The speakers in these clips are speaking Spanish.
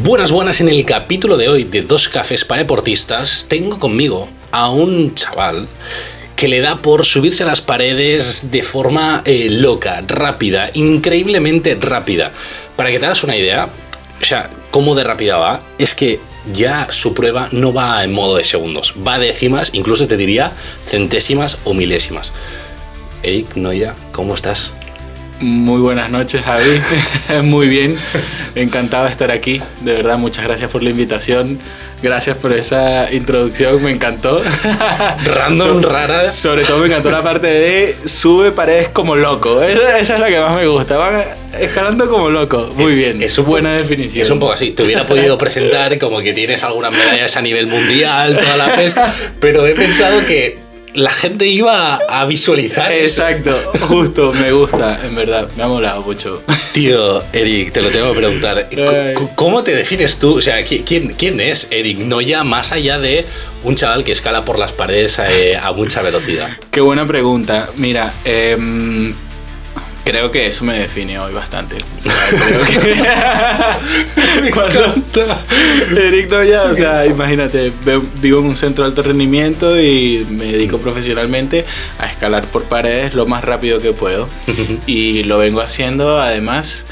Buenas, en el capítulo de hoy de Dos Cafés para Deportistas tengo conmigo a un chaval que le da por subirse a las paredes de forma loca, rápida, increíblemente rápida. Para que te hagas una idea, o sea, cómo de rápida va, es que ya su prueba no va en modo de segundos, va a décimas, incluso te diría centésimas o milésimas. Eric Noya, ¿cómo estás? Muy buenas noches, Javi. Muy bien, encantado de estar aquí. De verdad, muchas gracias por la invitación. Gracias por esa introducción, me encantó. Rara. Sobre todo me encantó la parte de sube paredes como loco. Esa es la que más me gusta. Van escalando como loco. Muy bien, es buena definición. Es un poco así. Te hubiera podido presentar como que tienes algunas medallas a nivel mundial, toda la pesca, pero he pensado que la gente iba a visualizar. Exacto, justo, me gusta, en verdad, me ha molado mucho. Tío, Eric, te lo tengo que preguntar. ¿Cómo te defines tú? O sea, ¿quién es Eric Noya más allá de un chaval que escala por las paredes a mucha velocidad? Qué buena pregunta. Mira, creo que eso me define hoy bastante. O sea, creo que Eric Noya, o sea, imagínate, vivo en un centro de alto rendimiento y me dedico profesionalmente a escalar por paredes lo más rápido que puedo. Y lo vengo haciendo además,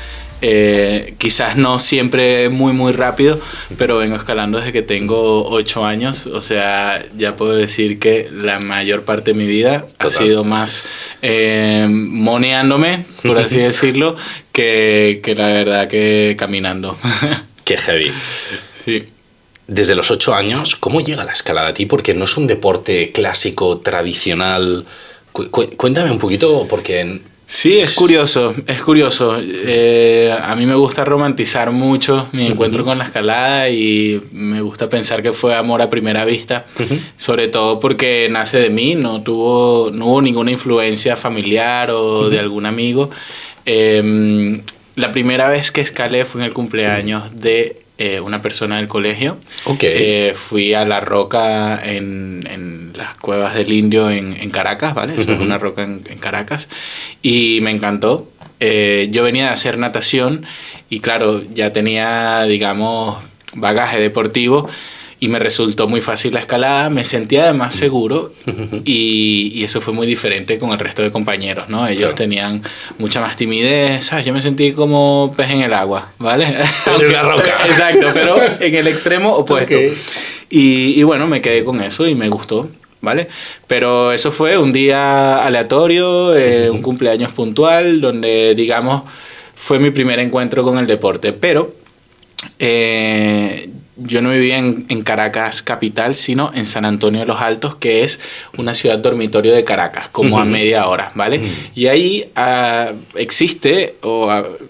quizás no siempre muy rápido, pero vengo escalando desde que tengo 8 años. O sea, ya puedo decir que la mayor parte de mi vida ha sido más moneándome, por así decirlo, que la verdad que caminando. Qué heavy. Sí. Desde los 8 años, ¿cómo llega la escalada a ti? Porque no es un deporte clásico, tradicional. Cuéntame un poquito, porque... Sí, es curioso. A mí me gusta romantizar mucho mi encuentro con la escalada y me gusta pensar que fue amor a primera vista, sobre todo porque nace de mí, no hubo ninguna influencia familiar o de algún amigo. La primera vez que escalé fue en el cumpleaños de una persona del colegio. Okay. Fui a La Roca en las Cuevas del Indio en Caracas, ¿vale? Eso es una roca en Caracas. Y me encantó. Yo venía de hacer natación y claro, ya tenía, digamos, bagaje deportivo y me resultó muy fácil la escalada. Me sentía además seguro y eso fue muy diferente con el resto de compañeros, ¿no? Ellos tenían mucha más timidez, ¿sabes? Yo me sentí como pez en el agua, ¿vale? En la roca. Exacto, pero en el extremo opuesto. Okay. Y bueno, me quedé con eso y me gustó, ¿vale? Pero eso fue un día aleatorio, un cumpleaños puntual, donde, digamos, fue mi primer encuentro con el deporte. Pero yo no vivía en Caracas capital, sino en San Antonio de los Altos, que es una ciudad dormitorio de Caracas, como a media hora, ¿vale? Y ahí existe,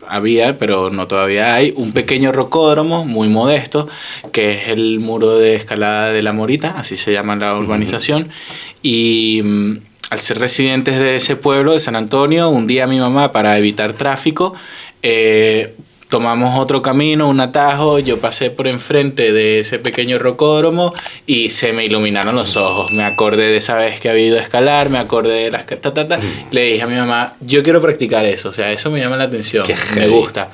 había, pero no todavía hay, un pequeño rocódromo muy modesto, que es el muro de escalada de La Morita, así se llama la urbanización, y al ser residentes de ese pueblo, de San Antonio, un día mi mamá, para evitar tráfico, tomamos otro camino, un atajo, yo pasé por enfrente de ese pequeño rocódromo y se me iluminaron los ojos. Me acordé de esa vez que había ido a escalar, me acordé de las... Le dije a mi mamá, yo quiero practicar eso, o sea, eso me llama la atención, me gusta.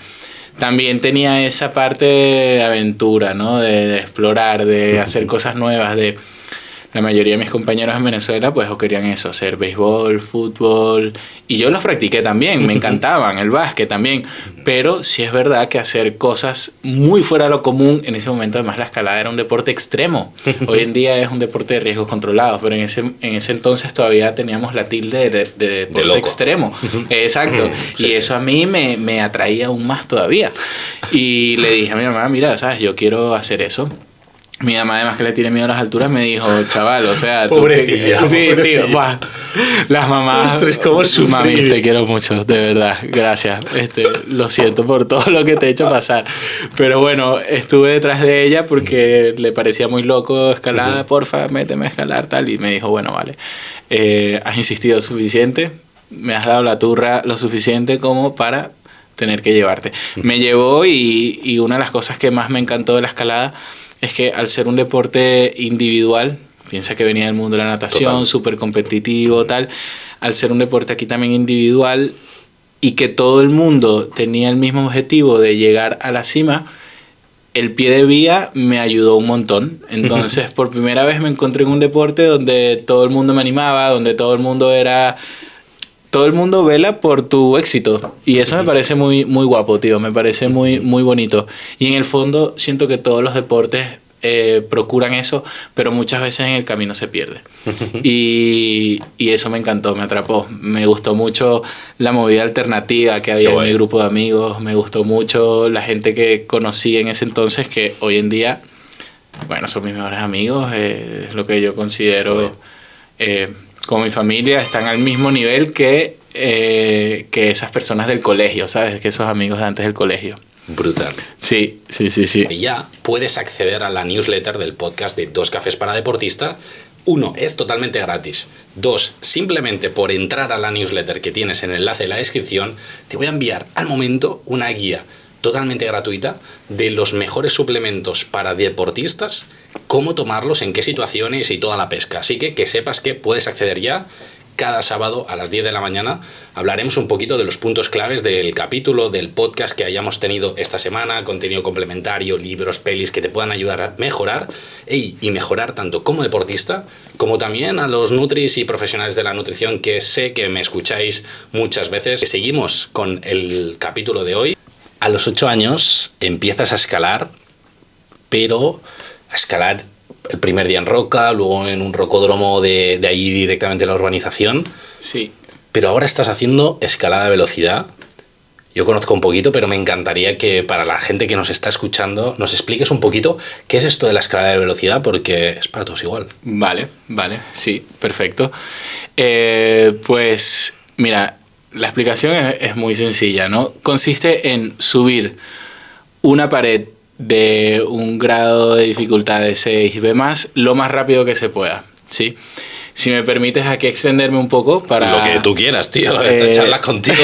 También tenía esa parte de aventura, ¿no? De explorar, de hacer cosas nuevas, La mayoría de mis compañeros en Venezuela pues o querían eso, hacer béisbol, fútbol, y yo los practiqué también, me encantaban, el básquet también, pero sí es verdad que hacer cosas muy fuera de lo común, en ese momento además la escalada era un deporte extremo, hoy en día es un deporte de riesgos controlados, pero en ese entonces todavía teníamos la tilde de deporte extremo, exacto, y eso a mí me atraía aún más todavía, y le dije a mi mamá, mira, sabes, yo quiero hacer eso. Mi mamá, además que le tiene miedo a las alturas, me dijo, chaval, o sea... Pobrecilla. Sí, tío, buah. Las mamás... Ostras, ¿cómo sufrir? Mami, te quiero mucho, de verdad, gracias. Lo siento por todo lo que te he hecho pasar. Pero bueno, estuve detrás de ella porque le parecía muy loco escalar, porfa, méteme a escalar, tal. Y me dijo, bueno, vale, has insistido suficiente, me has dado la turra lo suficiente como para tener que llevarte. Me llevó y una de las cosas que más me encantó de la escalada es que al ser un deporte individual, piensa que venía del mundo de la natación, súper competitivo, tal, al ser un deporte aquí también individual y que todo el mundo tenía el mismo objetivo de llegar a la cima, el pie de vía me ayudó un montón. Entonces, por primera vez me encontré en un deporte donde todo el mundo me animaba, donde todo el mundo vela por tu éxito. Y eso me parece muy, muy guapo, tío. Me parece muy, muy bonito. Y en el fondo siento que todos los deportes procuran eso, pero muchas veces en el camino se pierde. Y eso me encantó, me atrapó. Me gustó mucho la movida alternativa que había en mi grupo de amigos. Me gustó mucho la gente que conocí en ese entonces, que hoy en día, bueno, son mis mejores amigos. Es lo que yo considero como mi familia. Están al mismo nivel que esas personas del colegio, ¿sabes? Que esos amigos de antes del colegio. Brutal. Sí. Y ya puedes acceder a la newsletter del podcast de Dos Cafés para Deportistas. 1, es totalmente gratis. 2, simplemente por entrar a la newsletter que tienes en el enlace de la descripción, te voy a enviar al momento una guía totalmente gratuita de los mejores suplementos para deportistas, cómo tomarlos, en qué situaciones y toda la pesca. Así que sepas que puedes acceder ya. Cada sábado a las 10 de la mañana hablaremos un poquito de los puntos claves del capítulo, del podcast que hayamos tenido esta semana, contenido complementario, libros, pelis que te puedan ayudar a mejorar y mejorar tanto como deportista como también a los nutris y profesionales de la nutrición, que sé que me escucháis muchas veces. Seguimos con el capítulo de hoy. A los 8 años empiezas a escalar, pero a escalar el primer día en roca, luego en un rocódromo de allí directamente en la urbanización. Sí. Pero ahora estás haciendo escalada de velocidad. Yo conozco un poquito, pero me encantaría que para la gente que nos está escuchando nos expliques un poquito qué es esto de la escalada de velocidad, porque es para todos igual. Vale, sí, perfecto. Pues mira, la explicación es muy sencilla, ¿no? Consiste en subir una pared de un grado de dificultad de 6B+, lo más rápido que se pueda, ¿sí? Si me permites aquí extenderme un poco para... Lo que tú quieras, tío. Esta charla es contigo,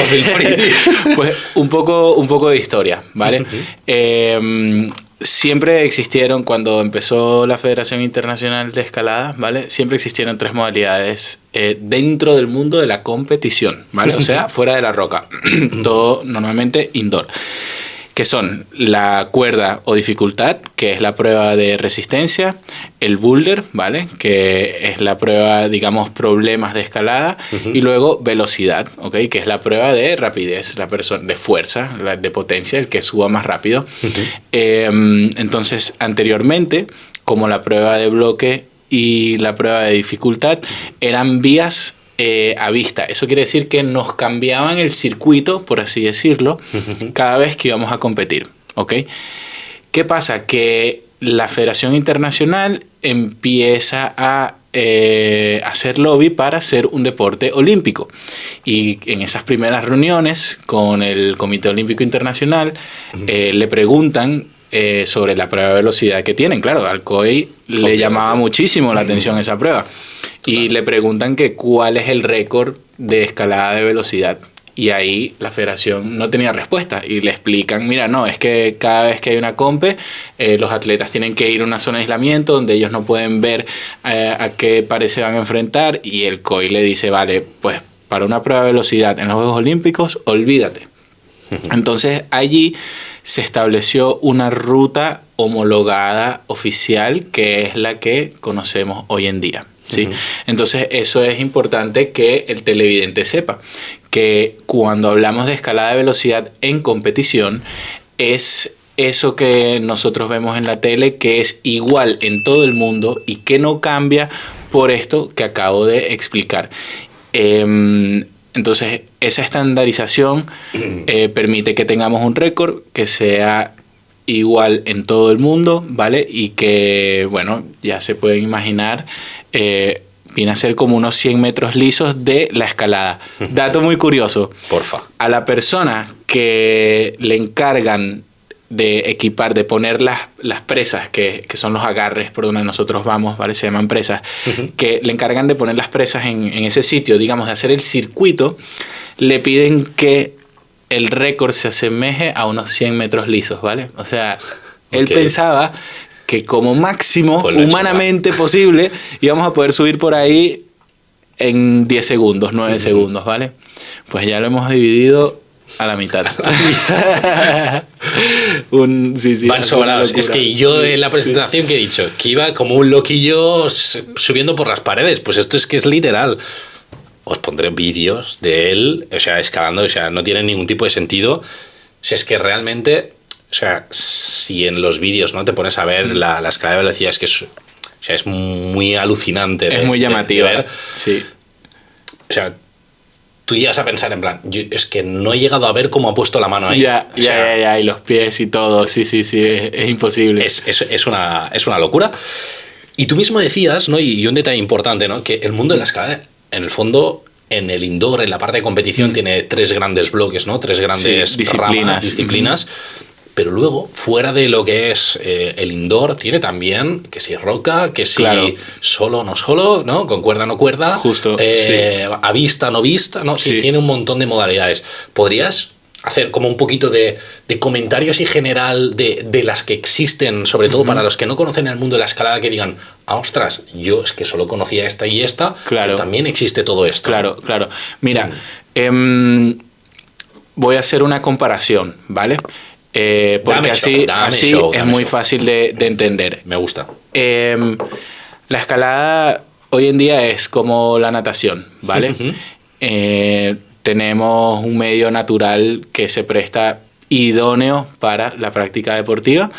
pues un poco de historia, ¿vale? Siempre existieron, cuando empezó la Federación Internacional de Escalada, ¿vale? Siempre existieron 3 modalidades dentro del mundo de la competición, ¿vale? O sea, fuera de la roca. Todo normalmente indoor. Que son la cuerda o dificultad, que es la prueba de resistencia, el boulder, ¿vale? Que es la prueba, digamos, problemas de escalada, y luego velocidad, ¿ok? Que es la prueba de rapidez, de fuerza, de potencia, el que suba más rápido. Entonces, anteriormente, como la prueba de bloque y la prueba de dificultad eran vías a vista. Eso quiere decir que nos cambiaban el circuito, por así decirlo, cada vez que íbamos a competir, ¿ok? ¿Qué pasa? Que la Federación Internacional empieza a hacer lobby para hacer un deporte olímpico. Y en esas primeras reuniones con el Comité Olímpico Internacional le preguntan sobre la prueba de velocidad que tienen. Claro, al COI le llamaba muchísimo la atención esa prueba. Y le preguntan que cuál es el récord de escalada de velocidad. Y ahí la federación no tenía respuesta. Y le explican, mira, no, es que cada vez que hay una compe, los atletas tienen que ir a una zona de aislamiento donde ellos no pueden ver a qué pared se van a enfrentar. Y el COI le dice, vale, pues para una prueba de velocidad en los Juegos Olímpicos, olvídate. Entonces allí se estableció una ruta homologada oficial, que es la que conocemos hoy en día. ¿Sí? Entonces eso es importante que el televidente sepa, que cuando hablamos de escalada de velocidad en competición es eso que nosotros vemos en la tele, que es igual en todo el mundo y que no cambia por esto que acabo de explicar. Entonces esa estandarización permite que tengamos un récord que sea igual en todo el mundo, ¿vale? Y que, bueno, ya se pueden imaginar, viene a ser como unos 100 metros lisos de la escalada. Dato muy curioso. Porfa. A la persona que le encargan de equipar, de poner las presas, que son los agarres por donde nosotros vamos, ¿vale? Se llaman presas, que le encargan de poner las presas en ese sitio, digamos, de hacer el circuito, le piden que el récord se asemeje a unos 100 metros lisos, ¿vale? O sea, él pensaba que como máximo, humanamente posible, íbamos a poder subir por ahí en 10 segundos, 9 segundos, ¿vale? Pues ya lo hemos dividido A la mitad. Sí, van sobrados. Es que yo en la presentación que he dicho, que iba como un loquillo subiendo por las paredes. Pues esto es que es literal. Os pondré vídeos de él, o sea, escalando, o sea, no tiene ningún tipo de sentido. O sea, es que realmente, o sea, si en los vídeos no te pones a ver la escalada de velocidad, es que es, o sea, es muy alucinante. Es muy llamativa. De ver. Sí. O sea, tú llegas a pensar en plan, es que no he llegado a ver cómo ha puesto la mano ahí. Ya, y los pies y todo, sí, es imposible. Es una locura. Y tú mismo decías, ¿no? Y un detalle importante, ¿no? Que el mundo de la escalada, en el fondo, en el indoor, en la parte de competición, tiene 3 grandes bloques, ¿no? 3 grandes disciplinas. Pero luego, fuera de lo que es el indoor, tiene también que si roca, que si solo, no solo, ¿no? Con cuerda, no cuerda. Justo. A vista, no vista, ¿no? Sí, tiene un montón de modalidades. ¿Podrías hacer como un poquito de comentarios y general de las que existen, sobre todo para los que no conocen el mundo de la escalada, que digan, ostras, yo es que solo conocía esta y esta, pero también existe todo esto? Claro. Mira, voy a hacer una comparación, ¿vale? Porque así es muy fácil de entender. Me gusta. La escalada hoy en día es como la natación, ¿vale? Tenemos un medio natural que se presta idóneo para la práctica deportiva,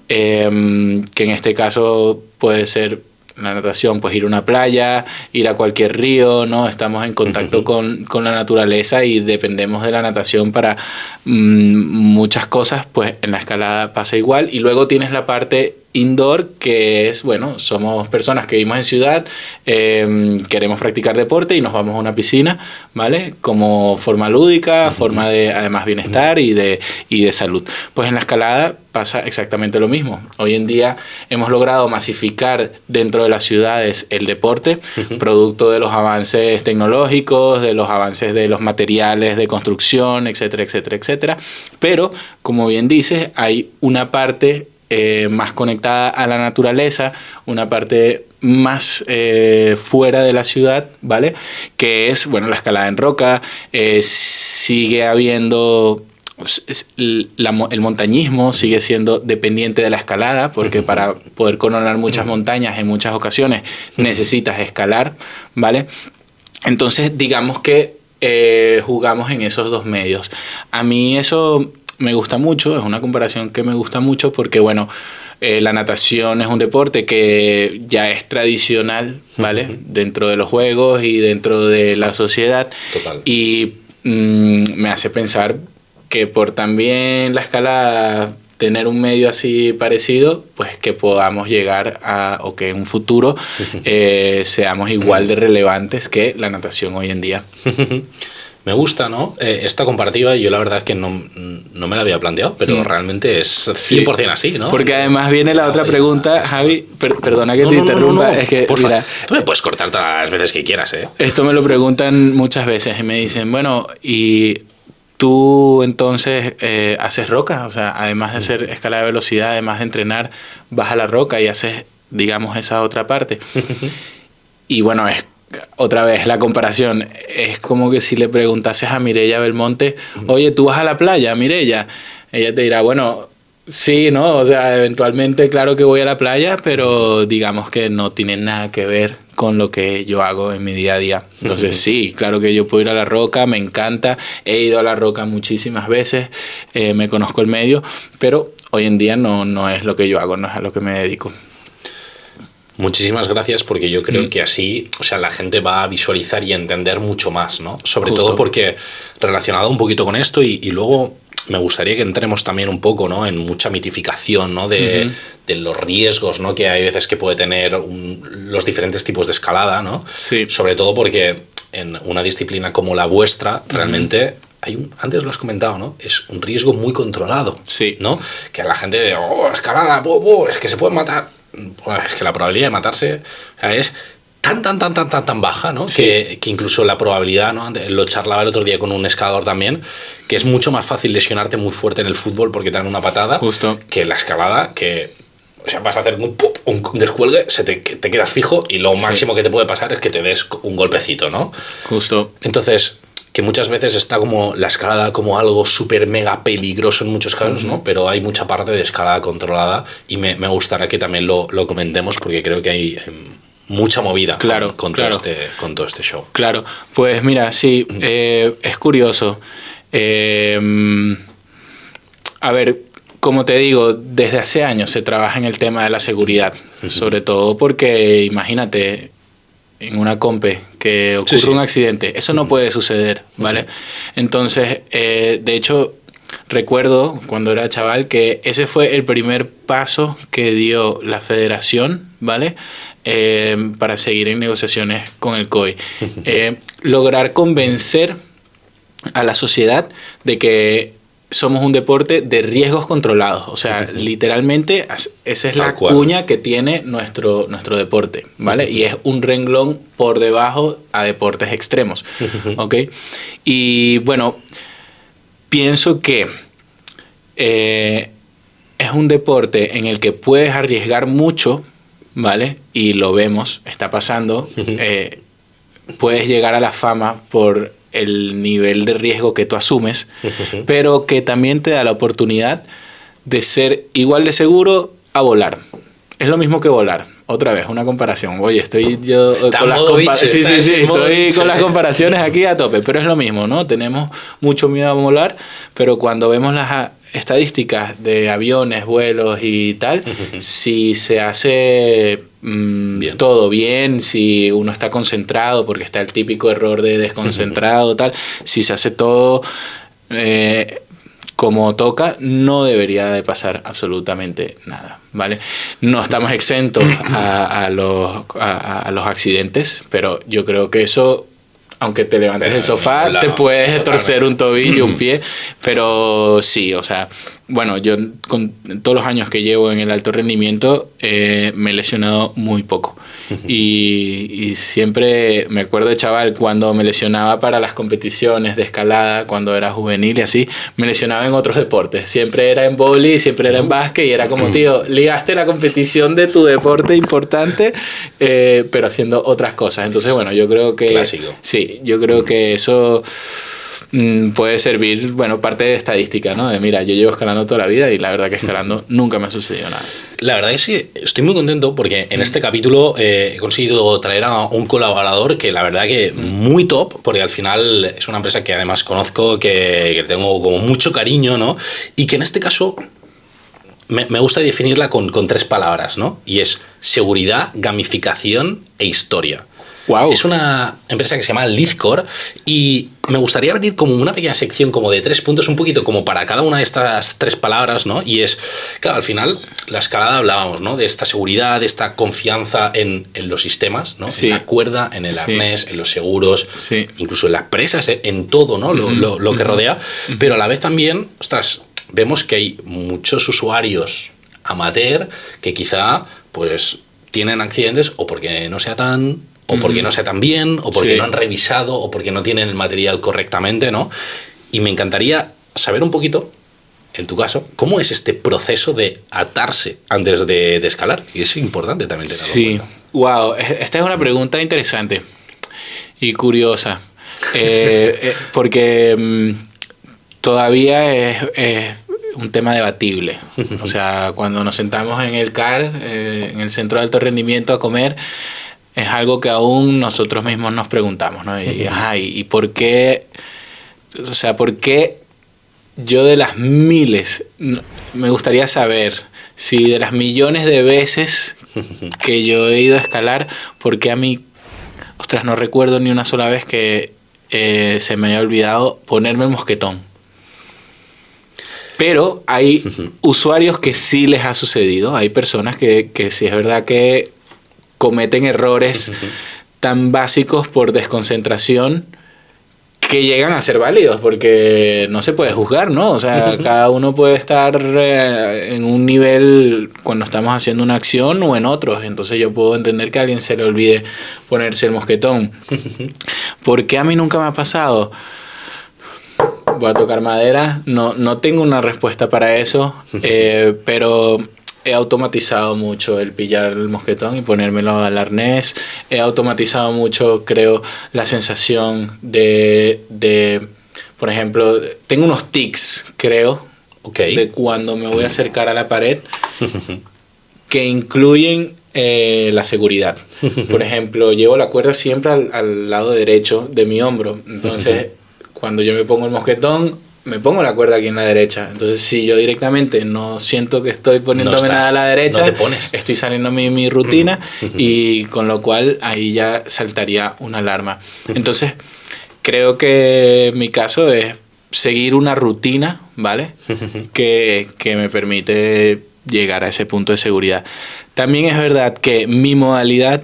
que en este caso puede ser la natación, pues ir a una playa, ir a cualquier río, ¿no? Estamos en contacto con la naturaleza y dependemos de la natación para muchas cosas, pues en la escalada pasa igual. Y luego tienes la parte indoor, que es, bueno, somos personas que vivimos en ciudad, queremos practicar deporte y nos vamos a una piscina, ¿vale? Como forma lúdica, forma de, además, bienestar y de salud. Pues en la escalada pasa exactamente lo mismo. Hoy en día hemos logrado masificar dentro de las ciudades el deporte, producto de los avances tecnológicos, de los avances de los materiales de construcción, etcétera, etcétera, etcétera. Pero, como bien dices, hay una parte más conectada a la naturaleza, una parte más fuera de la ciudad, ¿vale? Que es, bueno, la escalada en roca. Sigue habiendo el montañismo, sigue siendo dependiente de la escalada, porque para poder coronar muchas montañas en muchas ocasiones necesitas escalar, ¿vale? Entonces, digamos que jugamos en esos dos medios. A mí eso me gusta mucho, es una comparación que me gusta mucho porque, bueno, la natación es un deporte que ya es tradicional, ¿vale? Dentro de los juegos y dentro de la sociedad. Total. Y me hace pensar que por también la escalada tener un medio así parecido, pues que podamos llegar a, o que en un futuro seamos igual de relevantes que la natación hoy en día. Me gusta, ¿no? Esta comparativa, yo la verdad es que no me la había planteado, pero realmente es 100% así, ¿no? Porque además viene la otra pregunta, Javi, perdona que te interrumpa, es que, porfa, mira, tú me puedes cortar todas las veces que quieras, ¿eh? Esto me lo preguntan muchas veces y me dicen, bueno, y tú entonces haces roca, o sea, además de hacer escalada de velocidad, además de entrenar, vas a la roca y haces, digamos, esa otra parte. Y bueno, es otra vez la comparación, es como que si le preguntases a Mireia Belmonte, oye, ¿tú vas a la playa, Mireia? Ella te dirá, bueno, sí, ¿no? O sea, eventualmente, claro que voy a la playa, pero digamos que no tiene nada que ver con lo que yo hago en mi día a día. Entonces sí, claro que yo puedo ir a la roca, me encanta, he ido a la roca muchísimas veces, me conozco el medio, pero hoy en día no es lo que yo hago, no es a lo que me dedico. Muchísimas gracias, porque yo creo que así, o sea, la gente va a visualizar y entender mucho más, ¿no? Sobre todo porque relacionado un poquito con esto y luego me gustaría que entremos también un poco, ¿no? En mucha mitificación, ¿no? De los riesgos, ¿no? Que hay veces que puede tener los diferentes tipos de escalada, ¿no? Sí. Sobre todo porque en una disciplina como la vuestra, realmente antes lo has comentado, ¿no? Es un riesgo muy controlado, ¿no? Que a la gente de, escalada, es que se pueden matar. Pues es que la probabilidad de matarse, o sea, es tan baja, ¿no? Sí. Que incluso la probabilidad, ¿no? Lo charlaba el otro día con un escalador también, que es mucho más fácil lesionarte muy fuerte en el fútbol porque te dan una patada. Justo. Que en la escalada, que, o sea, vas a hacer un descuelgue, te quedas fijo y lo máximo que te puede pasar es que te des un golpecito, ¿no? Justo. Entonces, que muchas veces está como la escalada como algo súper mega peligroso en muchos casos, ¿no? Pero hay mucha parte de escalada controlada y me gustaría que también lo comentemos porque creo que hay mucha movida con todo este show. Claro, pues mira, sí, es curioso. A ver, como te digo, desde hace años se trabaja en el tema de la seguridad, sobre todo porque, imagínate, en una compe que ocurre un accidente, eso no puede suceder, ¿vale? Entonces, de hecho, recuerdo cuando era chaval que ese fue el primer paso que dio la federación, ¿vale? Para seguir en negociaciones con el COI. Lograr convencer a la sociedad de que somos un deporte de riesgos controlados. O sea, literalmente esa es la cuña que tiene nuestro deporte, ¿vale? Y es un renglón por debajo a deportes extremos, ¿ok? Y bueno, pienso que es un deporte en el que puedes arriesgar mucho, ¿vale? Y lo vemos, está pasando. Puedes llegar a la fama por el nivel de riesgo que tú asumes, pero que también te da la oportunidad de ser igual de seguro a volar. Es lo mismo que volar. Otra vez, una comparación. Oye, estoy yo con las comparaciones aquí a tope, pero es lo mismo, ¿no? Tenemos mucho miedo a volar, pero cuando vemos las estadísticas de aviones, vuelos y tal, si se hace todo bien, si uno está concentrado, porque está el típico error de desconcentrado, tal, si se hace todo como toca, no debería de pasar absolutamente nada, ¿vale? No estamos exentos a los accidentes, pero yo creo que eso, aunque te levantes del sofá, te puedes torcer un tobillo, un pie, pero sí, o sea, bueno, yo con todos los años que llevo en el alto rendimiento me he lesionado muy poco. Y siempre me acuerdo de chaval cuando me lesionaba para las competiciones de escalada, cuando era juvenil y así, me lesionaba en otros deportes. Siempre era en vóley, siempre era en básquet y era como, tío, ligaste la competición de tu deporte importante, pero haciendo otras cosas. Entonces, bueno, yo creo que... Clásico. Sí, yo creo que eso puede servir, bueno, parte de estadística, ¿no? De mira, yo llevo escalando toda la vida y la verdad que escalando nunca me ha sucedido nada. La verdad es que estoy muy contento porque en este capítulo he conseguido traer a un colaborador que la verdad que muy top, porque al final es una empresa que además conozco, que tengo como mucho cariño, ¿no? Y que en este caso me gusta definirla con 3 palabras, ¿no? Y es seguridad, gamificación e historia. Wow. Es una empresa que se llama Leadcore y me gustaría abrir como una pequeña sección como de 3 puntos, un poquito como para cada una de estas 3 palabras, ¿no? Y es, claro, al final la escalada hablábamos, ¿no? De esta seguridad, de esta confianza en los sistemas, ¿no? Sí. En la cuerda, en el arnés, en los seguros, incluso en las presas, en todo, ¿no? Lo que rodea, pero a la vez también, ostras, vemos que hay muchos usuarios amateur que quizá, pues, tienen accidentes o porque no sea tan... o porque no sea tan bien, o porque no han revisado, o porque no tienen el material correctamente, ¿no? Y me encantaría saber un poquito, en tu caso, cómo es este proceso de atarse antes de escalar. Y es importante también tenerlo en cuenta. Wow, esta es una pregunta interesante y curiosa, porque todavía es un tema debatible. O sea, cuando nos sentamos en el CAR, en el Centro de Alto Rendimiento, a comer, es algo que aún nosotros mismos nos preguntamos, ¿no? ¿Y por qué? O sea, ¿por qué yo de las miles, me gustaría saber si de las millones de veces que yo he ido a escalar, por qué a mí, ostras, no recuerdo ni una sola vez que se me haya olvidado ponerme el mosquetón? Pero hay usuarios que sí les ha sucedido, hay personas que sí es verdad que cometen errores tan básicos por desconcentración que llegan a ser válidos, porque no se puede juzgar, ¿no? O sea, cada uno puede estar en un nivel cuando estamos haciendo una acción o en otros. Entonces yo puedo entender que a alguien se le olvide ponerse el mosquetón. ¿Por qué a mí nunca me ha pasado? Voy a tocar madera. No tengo una respuesta para eso, pero he automatizado mucho el pillar el mosquetón y ponérmelo al arnés. He automatizado mucho, creo, la sensación de por ejemplo, tengo unos tics, creo, de cuando me voy a acercar a la pared, que incluyen la seguridad. Por ejemplo, llevo la cuerda siempre al lado derecho de mi hombro. Entonces, cuando yo me pongo el mosquetón, me pongo la cuerda aquí en la derecha. Entonces, si yo directamente no siento que estoy poniéndome nada a la derecha, no te pones. Estoy saliendo mi rutina y con lo cual ahí ya saltaría una alarma. Entonces, creo que mi caso es seguir una rutina, ¿vale? que me permite llegar a ese punto de seguridad. También es verdad que mi modalidad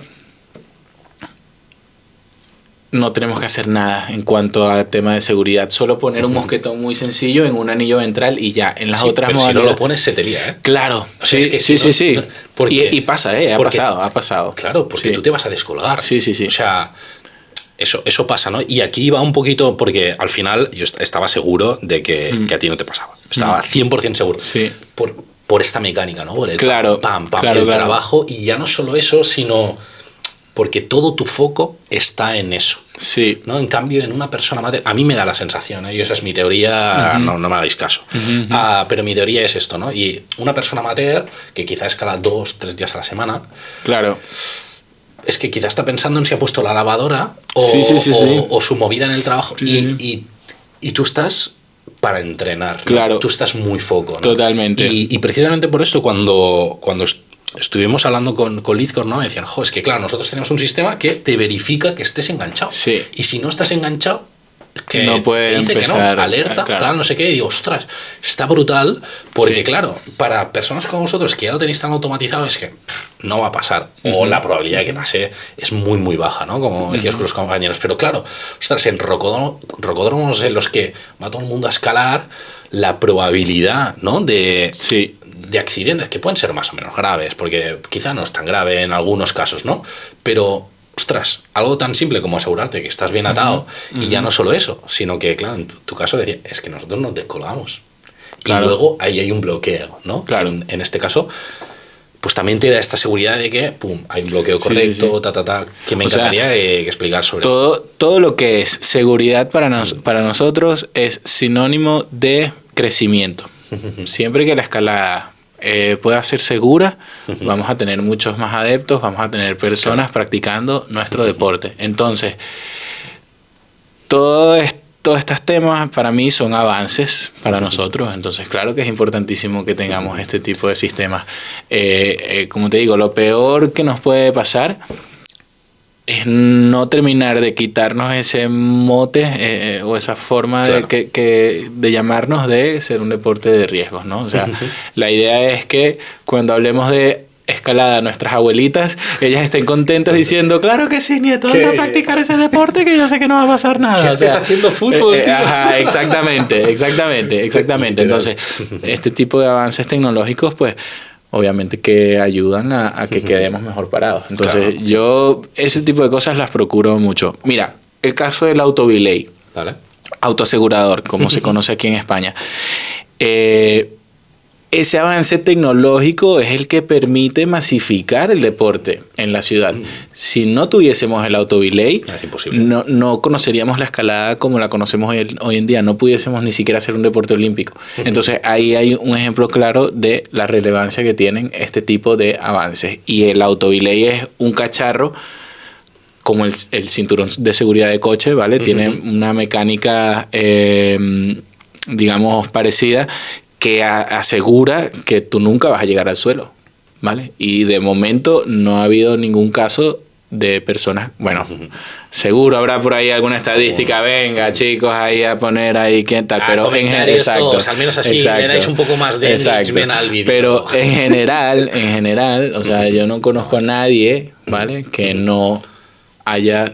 no tenemos que hacer nada en cuanto a tema de seguridad. Solo poner un mosquetón muy sencillo en un anillo ventral y ya. En las otras pero modalidades... si no lo pones, se te lía, ¿eh? Claro. O sea, sí, es que sí. No, porque, y pasa, ha pasado. Claro, porque tú te vas a descolgar. Sí. O sea, eso pasa, ¿no? Y aquí va un poquito, porque al final yo estaba seguro de que a ti no te pasaba. Estaba 100% seguro. Sí. Por esta mecánica, ¿no? Por el claro, el trabajo. Y ya no solo eso, sino porque todo tu foco está en eso. Sí. ¿No? En cambio, en una persona amateur, a mí me da la sensación, ¿eh? Y esa es mi teoría, no me hagáis caso. Pero mi teoría es esto, ¿no? Y una persona amateur, que quizá escala 2-3 días a la semana, claro, es que quizá está pensando en si ha puesto la lavadora o su movida en el trabajo. Sí. Y tú estás para entrenar, ¿no? Claro. Tú estás muy foco, ¿no? Totalmente. Y precisamente por esto, cuando estuvimos hablando con Lizcor, ¿no? Me decían, es que claro, nosotros tenemos un sistema que te verifica que estés enganchado. Sí. Y si no estás enganchado, que no puede te dice empezar, que no, alerta, claro. tal, no sé qué, y digo, ostras, está brutal, porque claro, para personas como vosotros que ya lo tenéis tan automatizado, es que no va a pasar, o la probabilidad de que pase es muy, muy baja, ¿no? Como decías con los compañeros, pero claro, ostras, en rocódromos en los que va todo el mundo a escalar, la probabilidad, ¿no? de accidentes, que pueden ser más o menos graves, porque quizá no es tan grave en algunos casos, ¿no? Pero ostras, algo tan simple como asegurarte que estás bien atado y ya no solo eso, sino que, claro, en tu caso decía, es que nosotros nos descolgamos. Claro. Y luego ahí hay un bloqueo, ¿no? Claro. En este caso, pues también te da esta seguridad de que, hay un bloqueo correcto, que me encantaría que explicar sobre eso. Todo lo que es seguridad para nosotros es sinónimo de crecimiento. Siempre que la escalada pueda ser segura, vamos a tener muchos más adeptos, vamos a tener personas practicando nuestro deporte. Entonces, todos estos temas para mí son avances para nosotros. Entonces, claro que es importantísimo que tengamos este tipo de sistemas. Como te digo, lo peor que nos puede pasar es no terminar de quitarnos ese mote o esa forma de llamarnos de ser un deporte de riesgos, ¿no? O sea, la idea es que cuando hablemos de escalada, nuestras abuelitas, ellas estén contentas diciendo, claro que sí, nieto, anda a practicar ese deporte que yo sé que no va a pasar nada. ¿Qué haces haciendo fútbol, tío? Ajá, exactamente. Entonces, este tipo de avances tecnológicos, pues, obviamente que ayudan a que quedemos mejor parados. Entonces, yo ese tipo de cosas las procuro mucho. Mira, el caso del autobilay, autoasegurador, como se conoce aquí en España. Ese avance tecnológico es el que permite masificar el deporte en la ciudad. Si no tuviésemos el autobilay, no conoceríamos la escalada como la conocemos hoy en día. No pudiésemos ni siquiera hacer un deporte olímpico. Entonces, ahí hay un ejemplo claro de la relevancia que tienen este tipo de avances. Y el autobilay es un cacharro como el cinturón de seguridad de coche, ¿vale? Tiene una mecánica, digamos, parecida, que asegura que tú nunca vas a llegar al suelo, ¿vale? Y de momento no ha habido ningún caso de personas, bueno, seguro habrá por ahí alguna estadística, venga chicos, ahí a poner ahí qué tal, pero en general, todos, al menos así le dais un poco más de engagement al vídeo. Pero en general, o sea, yo no conozco a nadie, ¿vale? Que no haya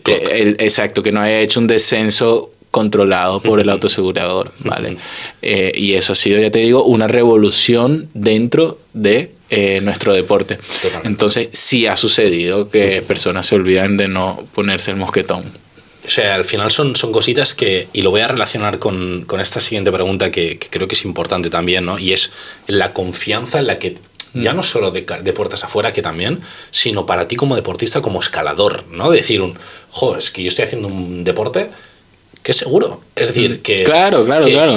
que no haya hecho un descenso controlado por el autoasegurador, ¿vale? Y eso ha sido, ya te digo, una revolución dentro de nuestro deporte. Totalmente. Entonces, sí ha sucedido que personas se olvidan de no ponerse el mosquetón. O sea, al final son cositas que, y lo voy a relacionar con esta siguiente pregunta que creo que es importante también, ¿no? Y es la confianza en la que ya no solo de puertas afuera, que también, sino para ti como deportista, como escalador, ¿no? Decir es que yo estoy haciendo un deporte que es seguro. Es decir, que... Claro.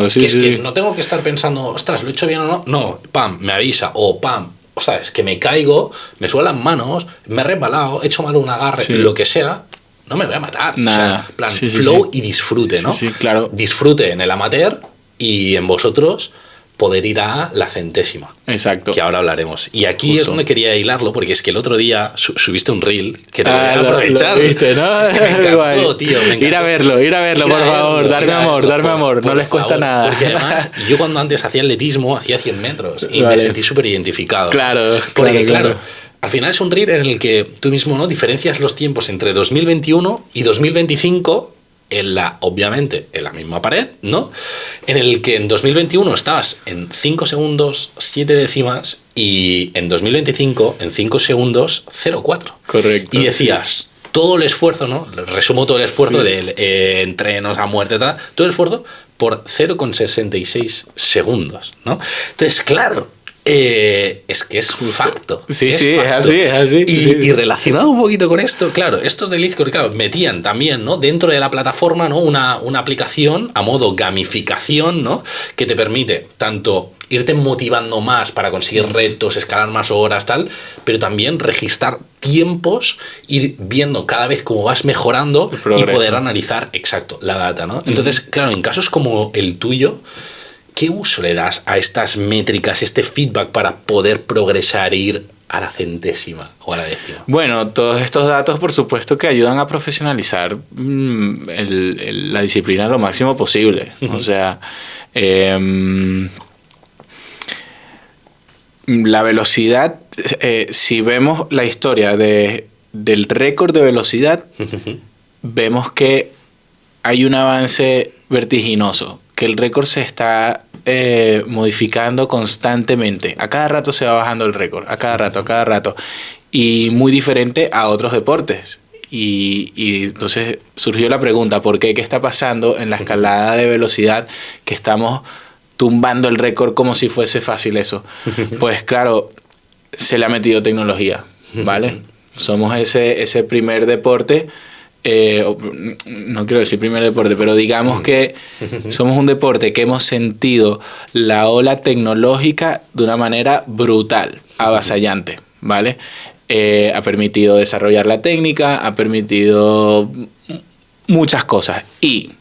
Sí, que es que no tengo que estar pensando, ostras, ¿lo he hecho bien o no? No, pam, me avisa. O pam, ostras, es que me caigo, me suelan manos, me he resbalado, he hecho mal un agarre, lo que sea, no me voy a matar. Nada. O sea, plan, flow y disfrute, ¿no? Sí, claro. Disfrute en el amateur y en vosotros poder ir a la centésima. Exacto. Que ahora hablaremos. Y aquí Justo. es donde quería hilarlo, porque es que el otro día subiste un reel que te voy a lo aprovechar. viste, ¿no? Es que me encantó, tío. Me encantó. Ir a verlo, por favor. Darme amor. No les cuesta nada. Porque además, yo cuando antes hacía atletismo, hacía 100 metros y me sentí súper identificado. Claro. Al final es un reel en el que tú mismo, ¿no?, diferencias los tiempos entre 2021 y 2025 obviamente en la misma pared, ¿no? En el que en 2021 estabas en 5 segundos 7 décimas y en 2025 en 5 segundos 0,4. Correcto. Y decías, todo el esfuerzo, ¿no? Resumo todo el esfuerzo de entrenos a muerte, tal, todo el esfuerzo por 0,66 segundos, ¿no? Entonces, claro, es que es un facto. Sí, es facto. Es así. Y relacionado un poquito con esto, claro, estos de Lizcore, claro, metían también, ¿no?, dentro de la plataforma, ¿no?, una aplicación a modo gamificación, ¿no?, que te permite tanto irte motivando más para conseguir retos, escalar más horas, tal, pero también registrar tiempos, ir viendo cada vez cómo vas mejorando y poder analizar, exacto, la data, ¿no? Entonces, claro, en casos como el tuyo, ¿qué uso le das a estas métricas, este feedback para poder progresar e ir a la centésima o a la décima? Bueno, todos estos datos, por supuesto, que ayudan a profesionalizar la disciplina lo máximo posible. O sea, la velocidad, si vemos la historia del récord de velocidad, vemos que hay un avance vertiginoso, que el récord se está modificando constantemente. A cada rato se va bajando el récord, a cada rato. Y muy diferente a otros deportes. Y entonces surgió la pregunta, ¿por qué? ¿Qué está pasando en la escalada de velocidad que estamos tumbando el récord como si fuese fácil eso? Pues claro, se le ha metido tecnología, ¿vale? Somos ese primer deporte, no quiero decir primer deporte, pero digamos que somos un deporte que hemos sentido la ola tecnológica de una manera brutal, avasallante, ¿vale? Ha permitido desarrollar la técnica, ha permitido muchas cosas y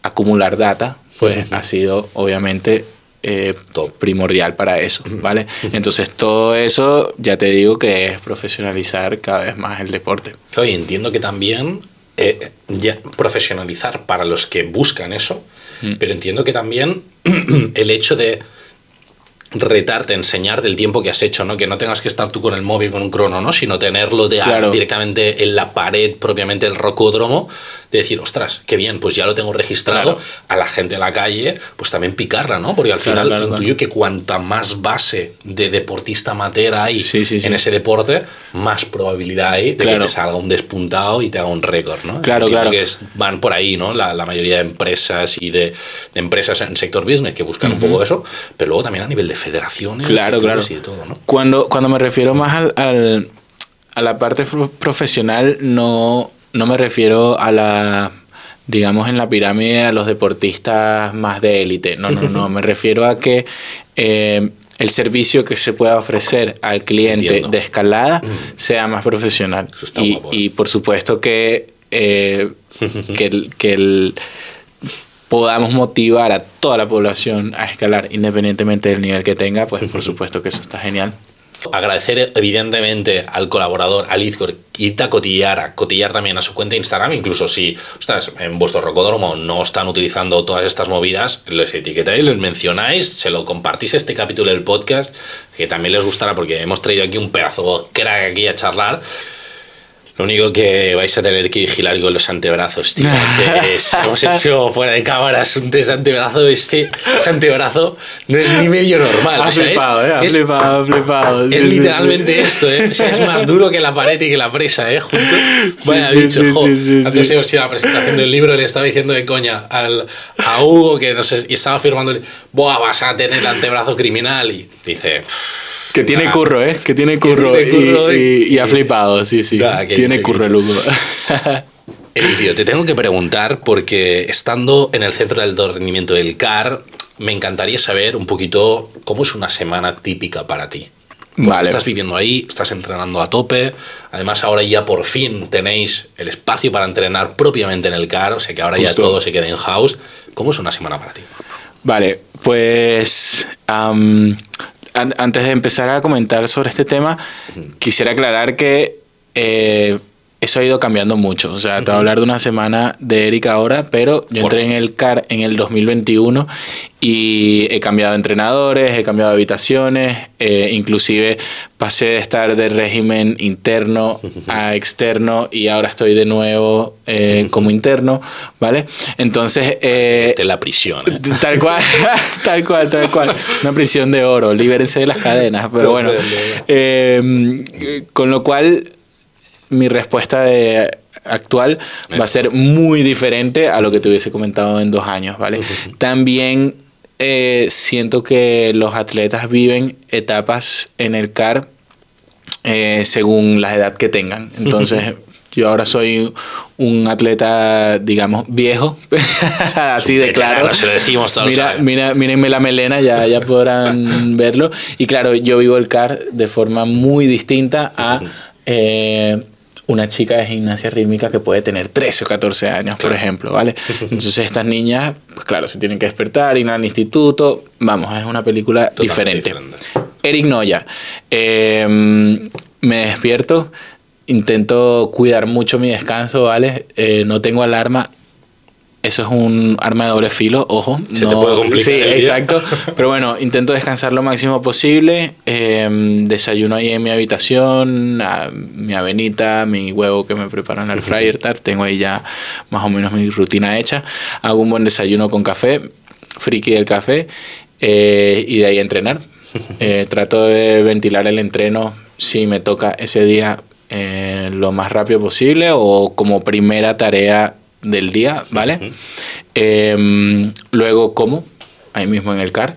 acumular data, pues ha sido obviamente primordial para eso, ¿vale? Entonces todo eso ya te digo que es profesionalizar cada vez más el deporte. Oye, entiendo que también ya profesionalizar para los que buscan eso, pero entiendo que también el hecho de retarte, enseñarte el tiempo que has hecho, ¿no? Que no tengas que estar tú con el móvil con un crono, ¿no? Sino tenerlo directamente en la pared, propiamente el rocódromo, de decir, ostras, qué bien, pues ya lo tengo registrado. A la gente en la calle, pues también picarla, ¿no? Porque al final intuyo que cuanta más base de deportista amateur hay en ese deporte, más probabilidad hay de que te salga un despuntado y te haga un récord, ¿no? Claro. Que van por ahí, ¿no? La mayoría de empresas y de empresas en sector business que buscan un poco eso, pero luego también a nivel de federaciones, claro. Y de todo, ¿no? Cuando me refiero más a la parte profesional, no me refiero a la, digamos, en la pirámide a los deportistas más de élite. No. Me refiero a que el servicio que se pueda ofrecer al cliente de escalada sea más profesional. Eso está guapo, y por supuesto que podamos motivar a toda la población a escalar independientemente del nivel que tenga, pues por supuesto que eso está genial. Agradecer evidentemente al colaborador, a Lizcore, y a cotillar también a su cuenta de Instagram, incluso si, ostras, en vuestro rocódromo no están utilizando todas estas movidas, les etiquetáis, les mencionáis, se lo compartís este capítulo del podcast, que también les gustará porque hemos traído aquí un pedazo crack aquí a charlar. Lo único que vais a tener que vigilar con los antebrazos, tío. Hemos hecho fuera de cámaras un test de antebrazo. Ese antebrazo no es ni medio normal. Ha flipado, ha flipado. Es literalmente esto, ¿eh? O sea, es más duro que la pared y que la presa, ¿eh? Junto. Vaya bicho, Antes hemos ido a la presentación del libro y le estaba diciendo de coña a Hugo que no sé, y estaba afirmando, buah, vas a tener el antebrazo criminal. Y dice... Que tiene curro, ¿eh? Que tiene curro, y ha flipado, sí. Tiene curro el Hugo. Tío, te tengo que preguntar, porque estando en el centro de alto rendimiento del CAR, me encantaría saber un poquito cómo es una semana típica para ti. Vale. Estás viviendo ahí, estás entrenando a tope. Además, ahora ya por fin tenéis el espacio para entrenar propiamente en el CAR, o sea que ahora ya todo se queda in house. ¿Cómo es una semana para ti? Vale, pues... antes de empezar a comentar sobre este tema, quisiera aclarar que eso ha ido cambiando mucho. O sea, te voy a hablar de una semana de Eric ahora, pero yo entré en el CAR en el 2021 y he cambiado de entrenadores, he cambiado de habitaciones, inclusive pasé de estar de régimen interno a externo y ahora estoy de nuevo como interno, ¿vale? Entonces... la prisión. Tal cual. Una prisión de oro, libérense de las cadenas. Pero bueno, con lo cual... Mi respuesta actual va a ser muy diferente a lo que te hubiese comentado en 2 años, ¿vale? También siento que los atletas viven etapas en el CAR según la edad que tengan. Entonces, yo ahora soy un atleta, digamos, viejo, así de claro. Se lo decimos todos. Mírenme la melena, ya podrán verlo. Y claro, yo vivo el CAR de forma muy distinta a... una chica de gimnasia rítmica que puede tener 13 o 14 años, por ejemplo, ¿vale? Entonces estas niñas, pues claro, se tienen que despertar, ir al instituto. Vamos, es una película diferente. Eric Noya. Me despierto, intento cuidar mucho mi descanso, ¿vale? No tengo alarma. Eso es un arma de doble filo, ojo. Se te puede complicar. Sí, exacto. Pero bueno, intento descansar lo máximo posible. Desayuno ahí en mi habitación, mi avenita, mi huevo que me preparo en el fryer. Tengo ahí ya más o menos mi rutina hecha. Hago un buen desayuno con café, friki del café, y de ahí a entrenar. Trato de ventilar el entreno si me toca ese día lo más rápido posible o como primera tarea del día, ¿vale? Luego como ahí mismo en el CAR